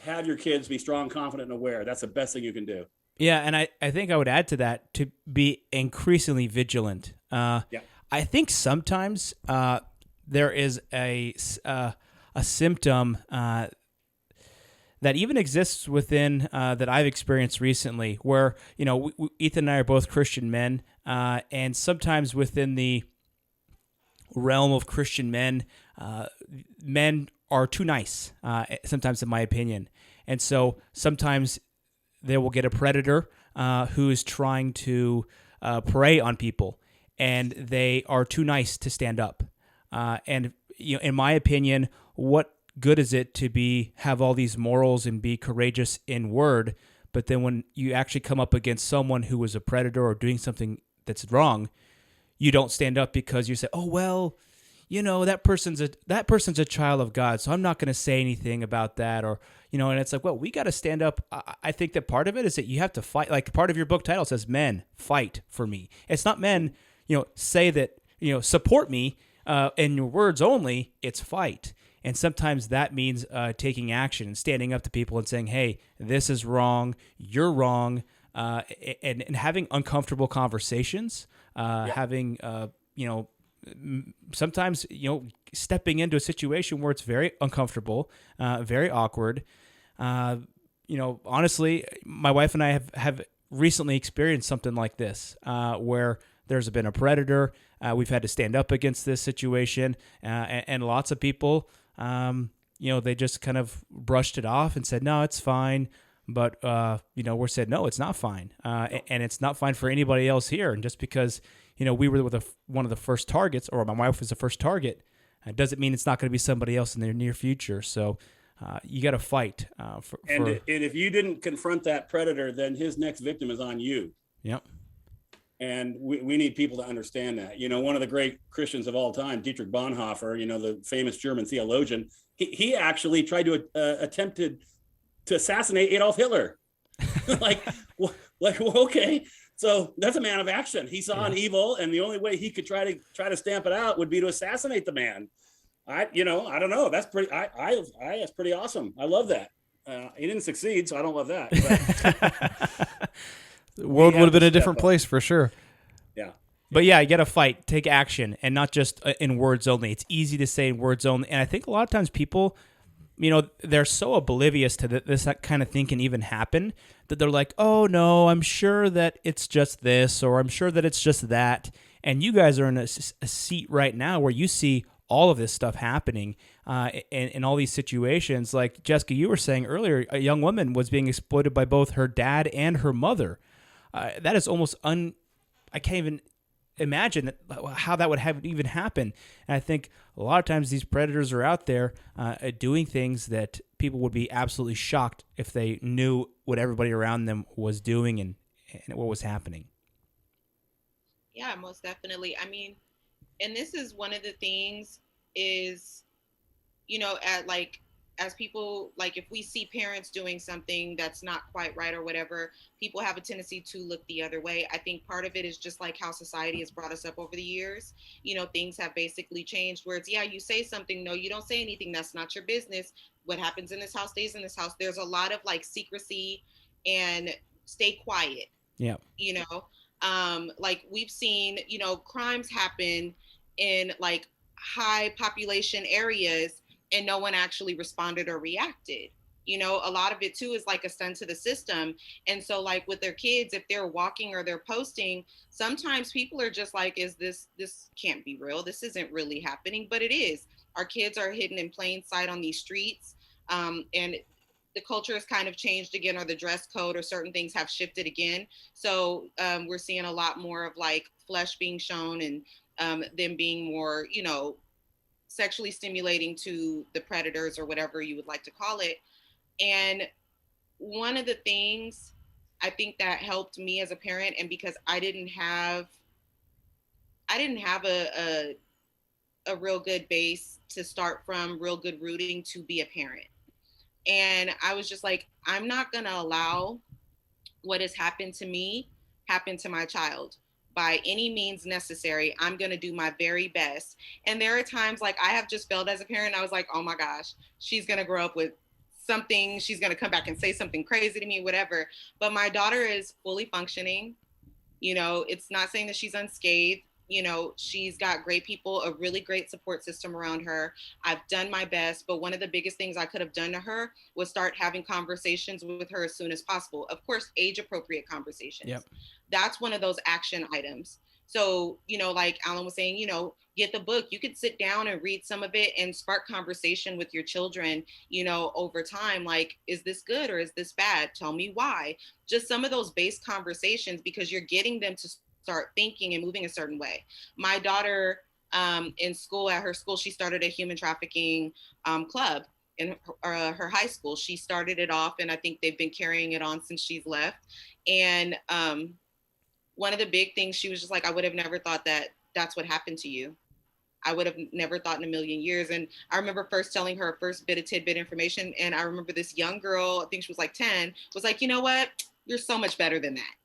Speaker 7: Have your kids be strong, confident, and aware. That's the best thing you can do.
Speaker 2: Yeah, and I think I would add to that to be increasingly vigilant. I think sometimes there is a symptom that even exists within that I've experienced recently, where Ethan and I are both Christian men, and sometimes within the realm of Christian men, men are too nice, sometimes in my opinion. And so sometimes they will get a predator who is trying to prey on people, and they are too nice to stand up. And in my opinion, what good is it to have all these morals and be courageous in word, but then when you actually come up against someone who is a predator or doing something that's wrong, you don't stand up because you say, "Oh well, that person's a child of God, so I'm not going to say anything about that," or and it's like, well, we got to stand up. I think that part of it is that you have to fight. Like part of your book title says, "Men fight for me." It's not men, say that support me in your words only. It's fight, and sometimes that means taking action and standing up to people and saying, "Hey, this is wrong. You're wrong," and having uncomfortable conversations, having sometimes stepping into a situation where it's very uncomfortable, very awkward. Honestly, my wife and I have recently experienced something like this, where there's been a predator. We've had to stand up against this situation, and lots of people, they just kind of brushed it off and said, "No, it's fine." But we're said, "No, it's not fine," and it's not fine for anybody else here. And just because we were one of the first targets, or my wife was the first target, doesn't mean it's not going to be somebody else in the near future. So you got to fight.
Speaker 7: And if you didn't confront that predator, then his next victim is on you.
Speaker 2: Yep.
Speaker 7: And we need people to understand that. One of the great Christians of all time, Dietrich Bonhoeffer, the famous German theologian, he actually tried to attempted to assassinate Adolf Hitler. Okay, so that's a man of action. He saw an evil, and the only way he could try to stamp it out would be to assassinate the man. I don't know. That's pretty. That's pretty awesome. I love that. He didn't succeed, so I don't love that. But
Speaker 1: the world would have been a different place for sure.
Speaker 7: Yeah.
Speaker 2: But yeah, you got to fight, take action, and not just in words only. It's easy to say in words only. And I think a lot of times people, they're so oblivious to that kind of thing can even happen that they're like, oh, no, I'm sure that it's just this, or I'm sure that it's just that. And you guys are in a seat right now where you see all of this stuff happening in all these situations. Like Jessica, you were saying earlier, a young woman was being exploited by both her dad and her mother. That is almost I can't even imagine how that would have even happen. And I think a lot of times these predators are out there doing things that people would be absolutely shocked if they knew what everybody around them was doing and what was happening.
Speaker 8: Yeah, most definitely. I mean, and this is one of the things is, as people, like if we see parents doing something that's not quite right or whatever, people have a tendency to look the other way. I think part of it is just like how society has brought us up over the years. Things have basically changed where it's, you say something, no, you don't say anything. That's not your business. What happens in this house stays in this house. There's a lot of like secrecy and stay quiet.
Speaker 2: Yeah.
Speaker 8: Like we've seen, crimes happen in like high population areas and no one actually responded or reacted. A lot of it too is like a stunt to the system. And so like with their kids, if they're walking or they're posting, sometimes people are just like, this can't be real. This isn't really happening, but it is. Our kids are hidden in plain sight on these streets. And the culture has kind of changed again, or the dress code or certain things have shifted again. So we're seeing a lot more of like flesh being shown and them being more, sexually stimulating to the predators or whatever you would like to call it. And one of the things I think that helped me as a parent, and because I didn't have a real good base to start from, real good rooting to be a parent. And I was just like, I'm not going to allow what has happened to me happen to my child. By any means necessary, I'm going to do my very best. And there are times like I have just failed as a parent. I was like, oh my gosh, she's going to grow up with something. She's going to come back and say something crazy to me, whatever. But my daughter is fully functioning. It's not saying that she's unscathed. She's got great people, a really great support system around her. I've done my best, but one of the biggest things I could have done to her was start having conversations with her as soon as possible. Of course, age appropriate conversations.
Speaker 2: Yep.
Speaker 8: That's one of those action items. So, like Alan was saying, get the book. You could sit down and read some of it and spark conversation with your children, over time. Like, is this good or is this bad? Tell me why. Just some of those base conversations, because you're getting them to start thinking and moving a certain way. My daughter in school, at her school, she started a human trafficking club in her high school. She started it off, and I think they've been carrying it on since she's left. And one of the big things, she was just like, I would have never thought that that's what happened to you. I would have never thought in a million years. And I remember first telling her first bit of tidbit information. And I remember this young girl, I think she was like 10, was like, you know what? You're so much better than that.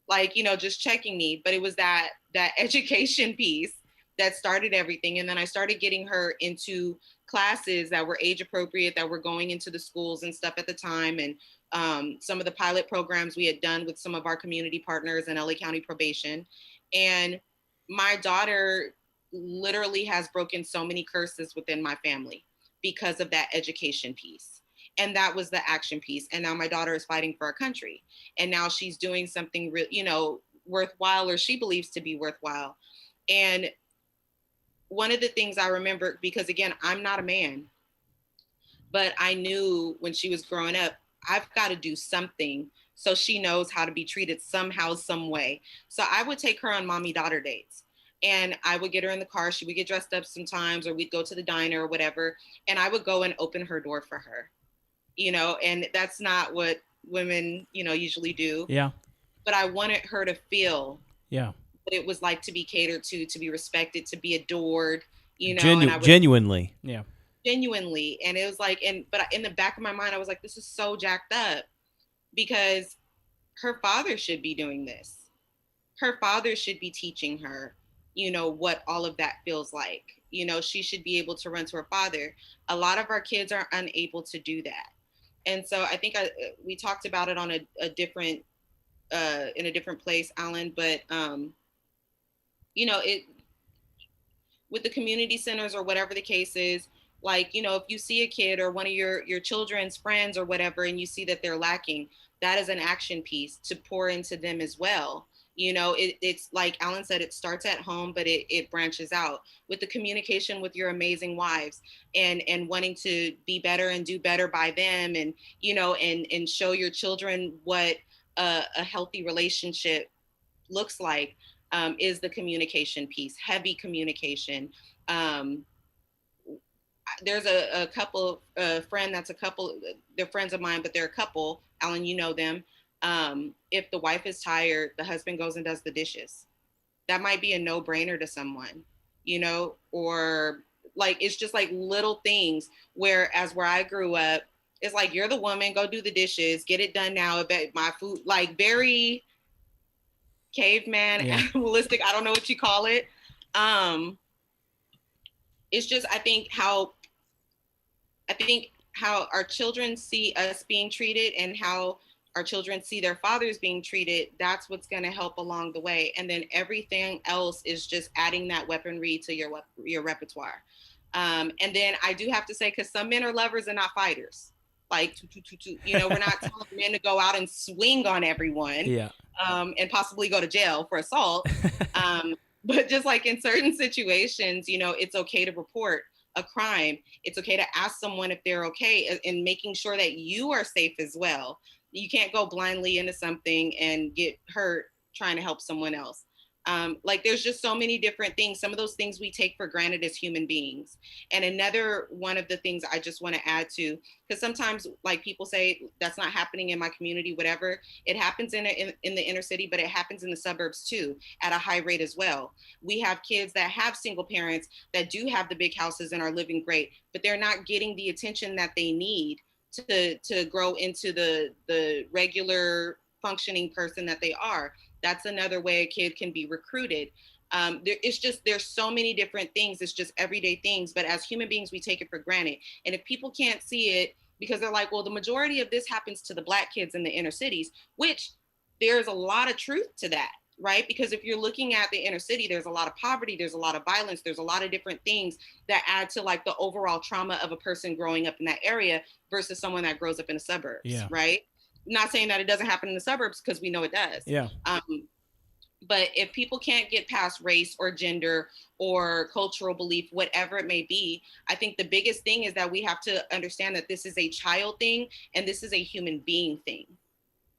Speaker 8: Like, just checking me. But it was that education piece that started everything. And then I started getting her into classes that were age appropriate, that were going into the schools and stuff at the time. And some of the pilot programs we had done with some of our community partners and LA County Probation. And my daughter literally has broken so many curses within my family because of that education piece. And that was the action piece. And now my daughter is fighting for our country. And now she's doing something, worthwhile, or she believes to be worthwhile. And one of the things I remember, because again, I'm not a man, but I knew when she was growing up, I've got to do something so she knows how to be treated somehow, some way. So I would take her on mommy-daughter dates. And I would get her in the car. She would get dressed up sometimes, or we'd go to the diner or whatever. And I would go and open her door for her. And that's not what women, usually do.
Speaker 2: Yeah.
Speaker 8: But I wanted her to feel what it was like to be catered to be respected, to be adored, and I was
Speaker 1: Genuinely.
Speaker 2: Yeah.
Speaker 8: genuinely. And it was like, but in the back of my mind, I was like, this is so jacked up, because her father should be doing this. Her father should be teaching her, what all of that feels like. She should be able to run to her father. A lot of our kids are unable to do that. And so I think we talked about it on a different, in a different place, Alan, but, it, with the community centers or whatever the case is, like, if you see a kid or one of your children's friends or whatever, and you see that they're lacking, that is an action piece to pour into them as well. It's like Alan said, it starts at home, but it branches out with the communication with your amazing wives, and wanting to be better and do better by them, and, and show your children what a healthy relationship looks like, is the communication piece, heavy communication. There's a couple, friend that's a couple, they're friends of mine, but they're a couple, Alan, you know them. If the wife is tired, the husband goes and does the dishes. That might be a no-brainer to someone, or like, it's just like little things, whereas where I grew up, it's like, you're the woman, go do the dishes, get it done now. My food, like, very caveman, animalistic, I don't know what you call it. It's just, I think how our children see us being treated, and how our children see their fathers being treated, that's what's going to help along the way. And then everything else is just adding that weaponry to your repertoire. And then I do have to say, because some men are lovers and not fighters. Like, we're not telling men to go out and swing on everyone, and possibly go to jail for assault. But just like in certain situations, it's okay to report a crime. It's okay to ask someone if they're okay, and making sure that you are safe as well. You can't go blindly into something and get hurt trying to help someone else. Like, there's just so many different things. Some of those things we take for granted as human beings. And another one of the things I just want to add to, because sometimes, like, people say that's not happening in my community, whatever. It happens in the inner city, but it happens in the suburbs too, at a high rate as well. We have kids that have single parents that do have the big houses and are living great, but they're not getting the attention that they need to grow into the regular functioning person that they are. That's another way a kid can be recruited. There's so many different things. It's just everyday things. But as human beings, we take it for granted. And if people can't see it, because they're like, well, the majority of this happens to the Black kids in the inner cities, which there's a lot of truth to that, right? Because if you're looking at the inner city, there's a lot of poverty, there's a lot of violence, there's a lot of different things that add to, like, the overall trauma of a person growing up in that area versus someone that grows up in the suburbs, right? Not saying that it doesn't happen in the suburbs, because we know it does. But if people can't get past race or gender or cultural belief, whatever it may be, I think the biggest thing is that we have to understand that this is a child thing and this is a human being thing.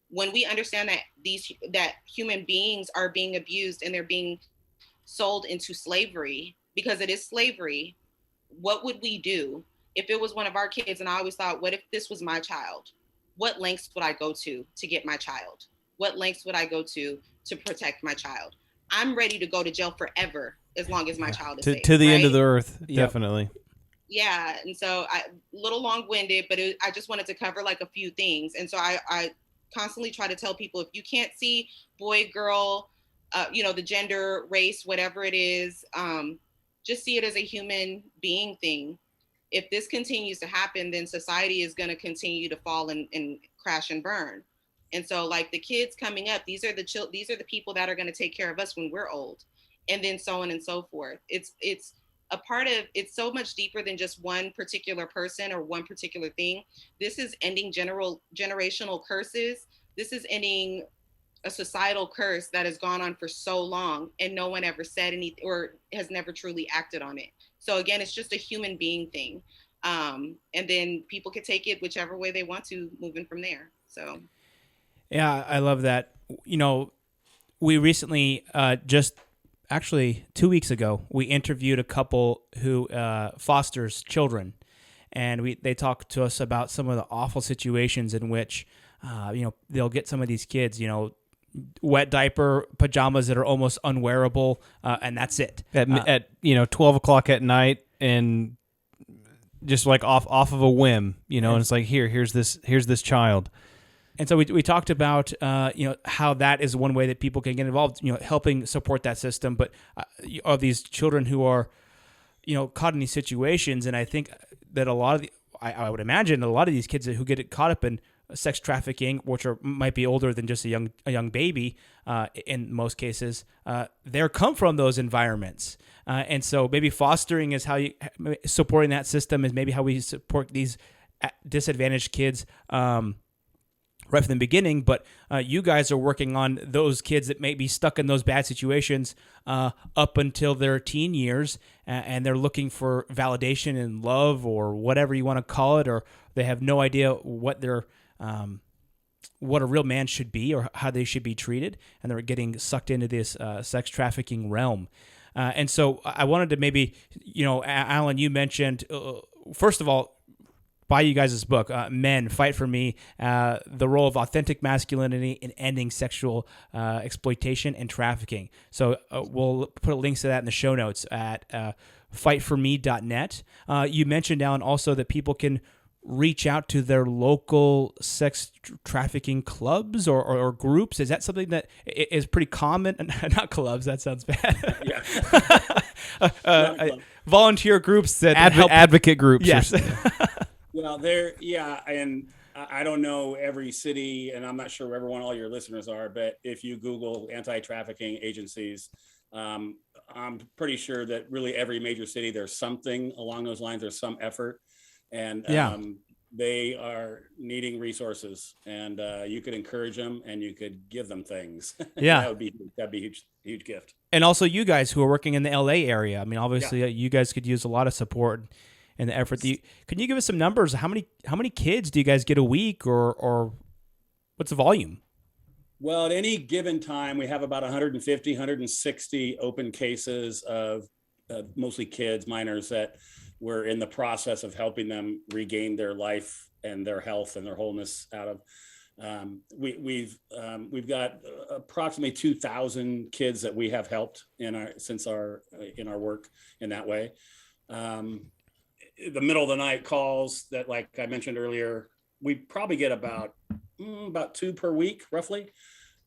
Speaker 8: When we understand that human beings are being abused and they're being sold into slavery, because it is slavery, what would we do if it was one of our kids? And I always thought, what if this was my child? What lengths would I go to get my child? What lengths would I go to protect my child? I'm ready to go to jail forever as long as my child is safe.
Speaker 1: To the end of the earth, definitely.
Speaker 8: Yeah, and so a little long-winded, but I just wanted to cover, like, a few things. And so I constantly try to tell people, if you can't see boy, girl, the gender, race, whatever it is, just see it as a human being thing. If this continues to happen, then society is going to continue to fall and crash and burn. And so, like, the kids coming up, these are the people that are going to take care of us when we're old, and then so on and so forth. It's a part of, it's so much deeper than just one particular person or one particular thing. This is ending generational curses. This is ending a societal curse that has gone on for so long, and no one ever said anything or has never truly acted on it. So again, it's just a human being thing. And then people can take it whichever way they want to, moving from there. So.
Speaker 2: Yeah, I love that. We recently, just actually 2 weeks ago, we interviewed a couple who fosters children, and they talked to us about some of the awful situations in which, they'll get some of these kids, wet diaper pajamas that are almost unwearable, and that's it.
Speaker 1: At 12 o'clock at night, and just like off of a whim, and it's like, here's this child.
Speaker 2: And so we talked about how that is one way that people can get involved, helping support that system. But of these children who are caught in these situations, and I think that a lot of I would imagine a lot of these kids who get caught up in sex trafficking, which might be older than just a young baby, in most cases, they come from those environments, and so maybe fostering is how you supporting that system is maybe how we support these disadvantaged kids. Right from the beginning, but you guys are working on those kids that may be stuck in those bad situations up until their teen years, and they're looking for validation and love, or whatever you want to call it, or they have no idea what a real man should be or how they should be treated, and they're getting sucked into this sex trafficking realm. And so I wanted to maybe, Alan, you mentioned, first of all, buy you guys this book, Men, Fight for Me, the role of authentic masculinity in ending sexual exploitation and trafficking. So we'll put links to that in the show notes at fightforme.net. You mentioned, Alan, also that people can reach out to their local sex trafficking clubs or groups. Is that something that is pretty common? Not clubs, that sounds bad.
Speaker 7: Yeah.
Speaker 2: Volunteer groups that help.
Speaker 1: Advocate groups.
Speaker 2: Yes.
Speaker 7: Well, and I don't know every city, and I'm not sure where all your listeners are, but if you Google anti-trafficking agencies, I'm pretty sure that really every major city, there's something along those lines, there's some effort, and they are needing resources, and you could encourage them and you could give them things.
Speaker 2: Yeah.
Speaker 7: that'd be a huge gift.
Speaker 2: And also you guys who are working in the LA area. I mean, obviously you guys could use a lot of support and the effort. Can you give us some numbers? How many kids do you guys get a week, or what's the volume?
Speaker 7: Well, at any given time, we have about 150, 160 open cases of mostly kids, minors, that we're in the process of helping them regain their life and their health and their wholeness out of. We've got approximately 2,000 kids that we have helped in our work in that way. The middle of the night calls that, like I mentioned earlier, we probably get about 2 per week, roughly,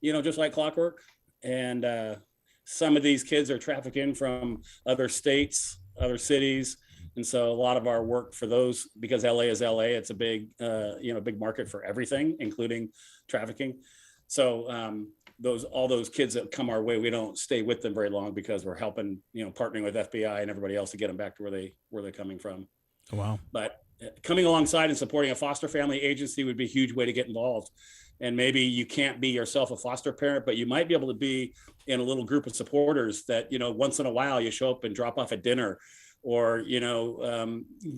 Speaker 7: just like clockwork. And some of these kids are trafficked in from other states, other cities. And so a lot of our work for those, because LA is LA, it's a big, big market for everything, including trafficking. So all those kids that come our way, we don't stay with them very long, because we're helping, partnering with FBI and everybody else to get them back to where they're coming from.
Speaker 2: Wow.
Speaker 7: But coming alongside and supporting a foster family agency would be a huge way to get involved. And maybe you can't be yourself a foster parent, but you might be able to be in a little group of supporters that, once in a while you show up and drop off at dinner, or,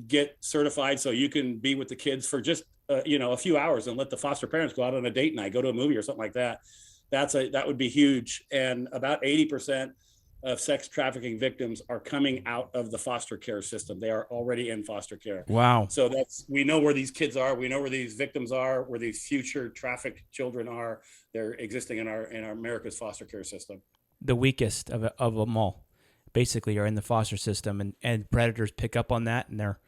Speaker 7: get certified so you can be with the kids for just, a few hours, and let the foster parents go out on a date night, go to a movie or something like that. That would be huge. And about 80% of sex trafficking victims are coming out of the foster care system. They are already in foster care.
Speaker 2: Wow.
Speaker 7: So we know where these kids are. We know where these victims are, where these future trafficked children are. They're existing in our America's foster care system.
Speaker 2: The weakest of them all, basically, are in the foster system, and predators pick up on that, and they're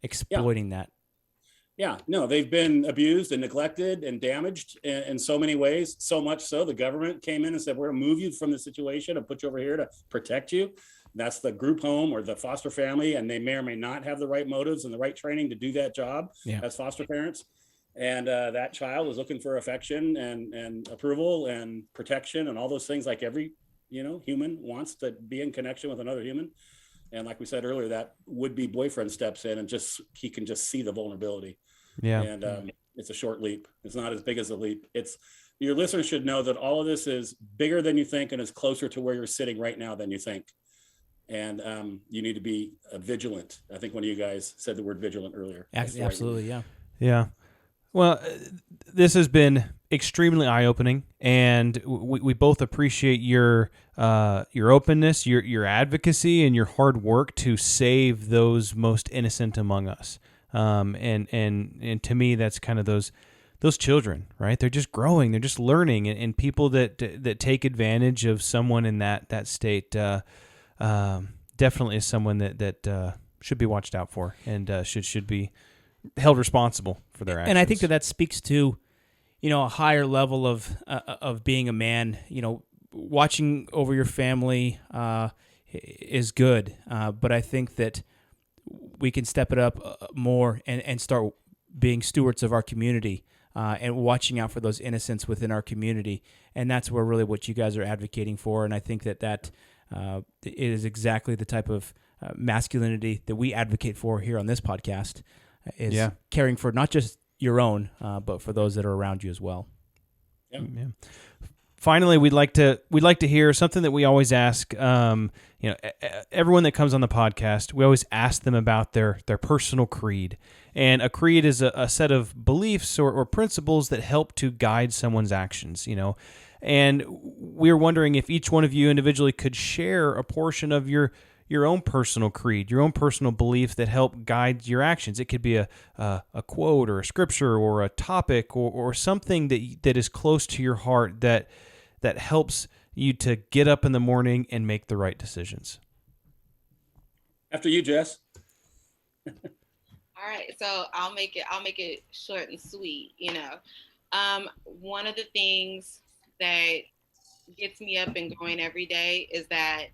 Speaker 2: exploiting that.
Speaker 7: Yeah, no, they've been abused and neglected and damaged in so many ways, so much so the government came in and said, we're going to move you from the situation and put you over here to protect you. That's the group home or the foster family, and they may or may not have the right motives and the right training to do that job as foster parents. And that child is looking for affection and approval and protection and all those things, like every human wants to be in connection with another human. And like we said earlier, that would-be boyfriend steps in and he can just see the vulnerability.
Speaker 1: Yeah.
Speaker 7: And it's a short leap. It's not as big as a leap. Your listeners should know that all of this is bigger than you think, and is closer to where you're sitting right now than you think. And you need to be vigilant. I think one of you guys said the word vigilant earlier.
Speaker 2: Absolutely. Yeah.
Speaker 1: Yeah. Well, this has been extremely eye-opening, and we both appreciate your openness, your advocacy, and your hard work to save those most innocent among us. And to me, that's kind of those those children, right? They're just growing, they're just learning, and people that take advantage of someone in that state definitely is someone that should be watched out for, and should be held responsible for their actions.
Speaker 2: And I think that speaks to, a higher level of being a man. Watching over your family is good, but I think that we can step it up more and start being stewards of our community and watching out for those innocents within our community. And that's where really what you guys are advocating for. And I think that is exactly the type of masculinity that we advocate for here on this podcast, is caring for not just your own, but for those that are around you as well.
Speaker 7: Yeah.
Speaker 1: Finally, we'd like to hear something that we always ask. Everyone that comes on the podcast, we always ask them about their personal creed. And a creed is a set of beliefs or principles that help to guide someone's actions. And we were wondering if each one of you individually could share a portion of your own personal creed, your own personal beliefs that help guide your actions. It could be a quote or a scripture or a topic or something that is close to your heart that helps you to get up in the morning and make the right decisions.
Speaker 7: After you, Jess.
Speaker 8: All right, so I'll make it short and sweet. One of the things that gets me up and going every day is that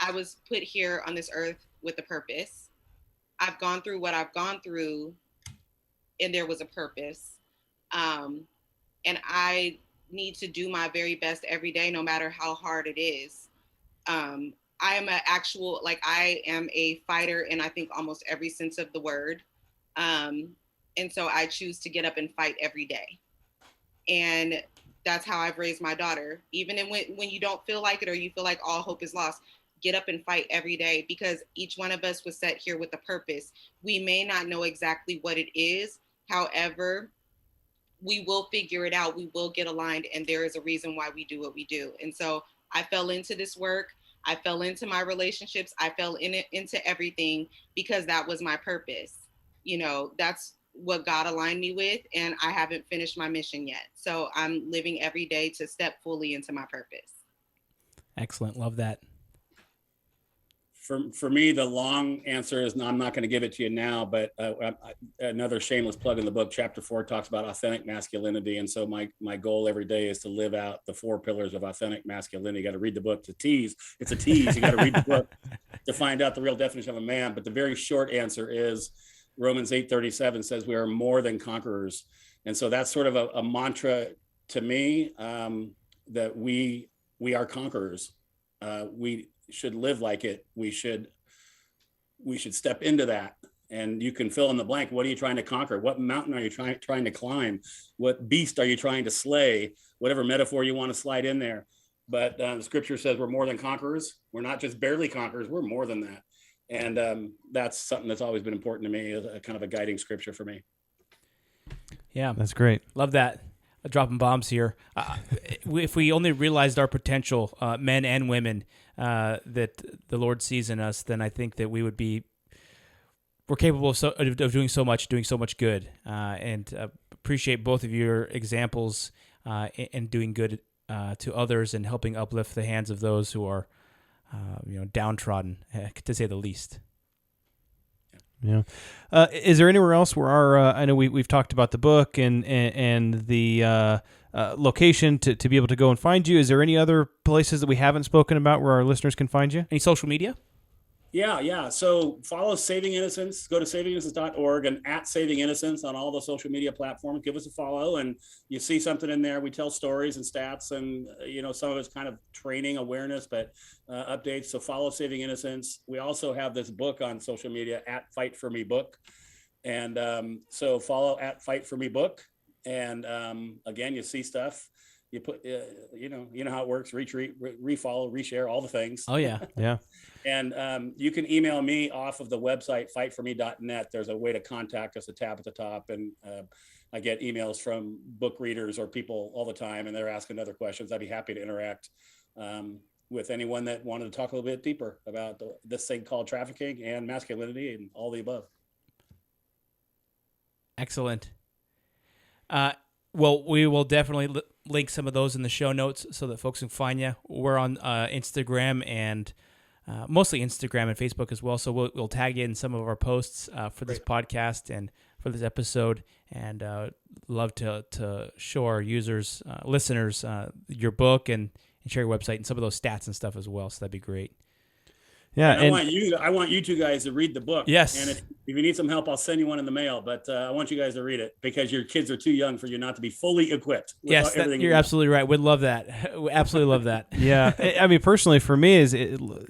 Speaker 8: I was put here on this earth with a purpose. I've gone through what I've gone through, and there was a purpose. And I need to do my very best every day, no matter how hard it is. I am a fighter in, I think, almost every sense of the word. And so I choose to get up and fight every day. And that's how I've raised my daughter. Even when you don't feel like it, or you feel like all hope is lost, get up and fight every day, because each one of us was set here with a purpose. We may not know exactly what it is. However, we will figure it out. We will get aligned, and there is a reason why we do what we do. And so I fell into this work. I fell into my relationships. I fell into everything because that was my purpose. That's what God aligned me with, and I haven't finished my mission yet. So I'm living every day to step fully into my purpose.
Speaker 2: Excellent. Love that.
Speaker 7: For me, the long answer is no, I'm not going to give it to you now, but another shameless plug in the book, chapter 4 talks about authentic masculinity. And so my goal every day is to live out the 4 pillars of authentic masculinity. You got to read the book to tease. It's a tease. You got to read the book to find out the real definition of a man. But the very short answer is Romans 8:37 says we are more than conquerors. And so that's sort of a mantra to me, that we are conquerors. We should live like it. We should step into that. And you can fill in the blank. What are you trying to conquer? What mountain are you trying to climb? What beast are you trying to slay? Whatever metaphor you want to slide in there. But the scripture says we're more than conquerors. We're not just barely conquerors. We're more than that. And that's something that's always been important to me, as a kind of a guiding scripture for me.
Speaker 2: Yeah,
Speaker 1: that's great.
Speaker 2: Love that. Dropping bombs here. If we only realized our potential, men and women, that the Lord sees in us, then I think that we're capable of doing so much good. And appreciate both of your examples in doing good to others and helping uplift the hands of those who are downtrodden, to say the least.
Speaker 1: Yeah. Is there anywhere else where I know we've talked about the book and the location to be able to go and find you. Is there any other places that we haven't spoken about where our listeners can find you?
Speaker 2: Any social media?
Speaker 7: Yeah. So follow Saving Innocence. Go to savinginnocence.org and at Saving Innocence on all the social media platforms. Give us a follow, and you see something in there. We tell stories and stats, and some of it's kind of training awareness, but updates. So follow Saving Innocence. We also have this book on social media at Fight For Me Book, and so follow at Fight For Me Book. And again, you see stuff. You put, you know how it works. Retweet, refollow, reshare, all the things.
Speaker 2: Oh yeah,
Speaker 1: yeah.
Speaker 7: And you can email me off of the website, fightforme.net. There's a way to contact us, a tab at the top. And I get emails from book readers or people all the time, and they're asking other questions. I'd be happy to interact with anyone that wanted to talk a little bit deeper about this thing called trafficking and masculinity and all the above.
Speaker 2: Excellent. Well, we will definitely link some of those in the show notes so that folks can find you. We're on Instagram and mostly Instagram and Facebook as well. So we'll tag you in some of our posts for this podcast and for this episode, and love to show our users, listeners, your book and share your website and some of those stats and stuff as well. So that'd be great.
Speaker 1: Yeah,
Speaker 7: and I want you two guys to read the book.
Speaker 2: Yes.
Speaker 7: And if you need some help, I'll send you one in the mail. But I want you guys to read it because your kids are too young for you not to be fully equipped. With
Speaker 2: Yes,
Speaker 7: everything
Speaker 2: you're absolutely right. We'd love that. We absolutely love that.
Speaker 1: Yeah, I mean, personally, for me, is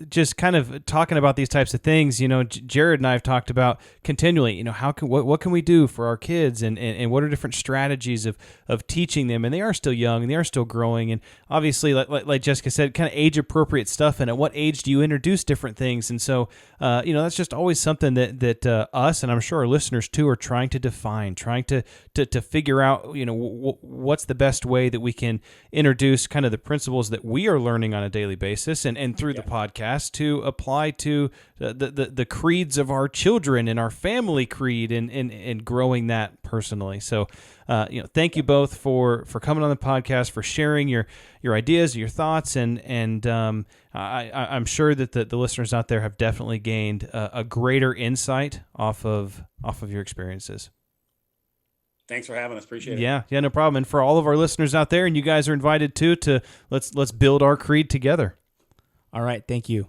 Speaker 1: just kind of talking about these types of things. You know, Jared and I have talked about continually. You know, what can we do for our kids, and what are different strategies of teaching them? And they are still young, and they are still growing, and obviously, like Jessica said, kind of age appropriate stuff. And at what age do you introduce different things? And so, that's just always something that us, and I'm sure our listeners too, are trying to define, trying to figure out, what's the best way that we can introduce kind of the principles that we are learning on a daily basis and through the podcast to apply to the creeds of our children and our family creed and growing that personally. So, thank you both for coming on the podcast, for sharing your ideas, your thoughts, and I'm sure that the listeners out there have definitely gained a greater insight off of your experiences.
Speaker 7: Thanks for having us. Appreciate it.
Speaker 1: Yeah, no problem. And for all of our listeners out there, and you guys are invited too, to let's build our creed together.
Speaker 2: All right, thank you.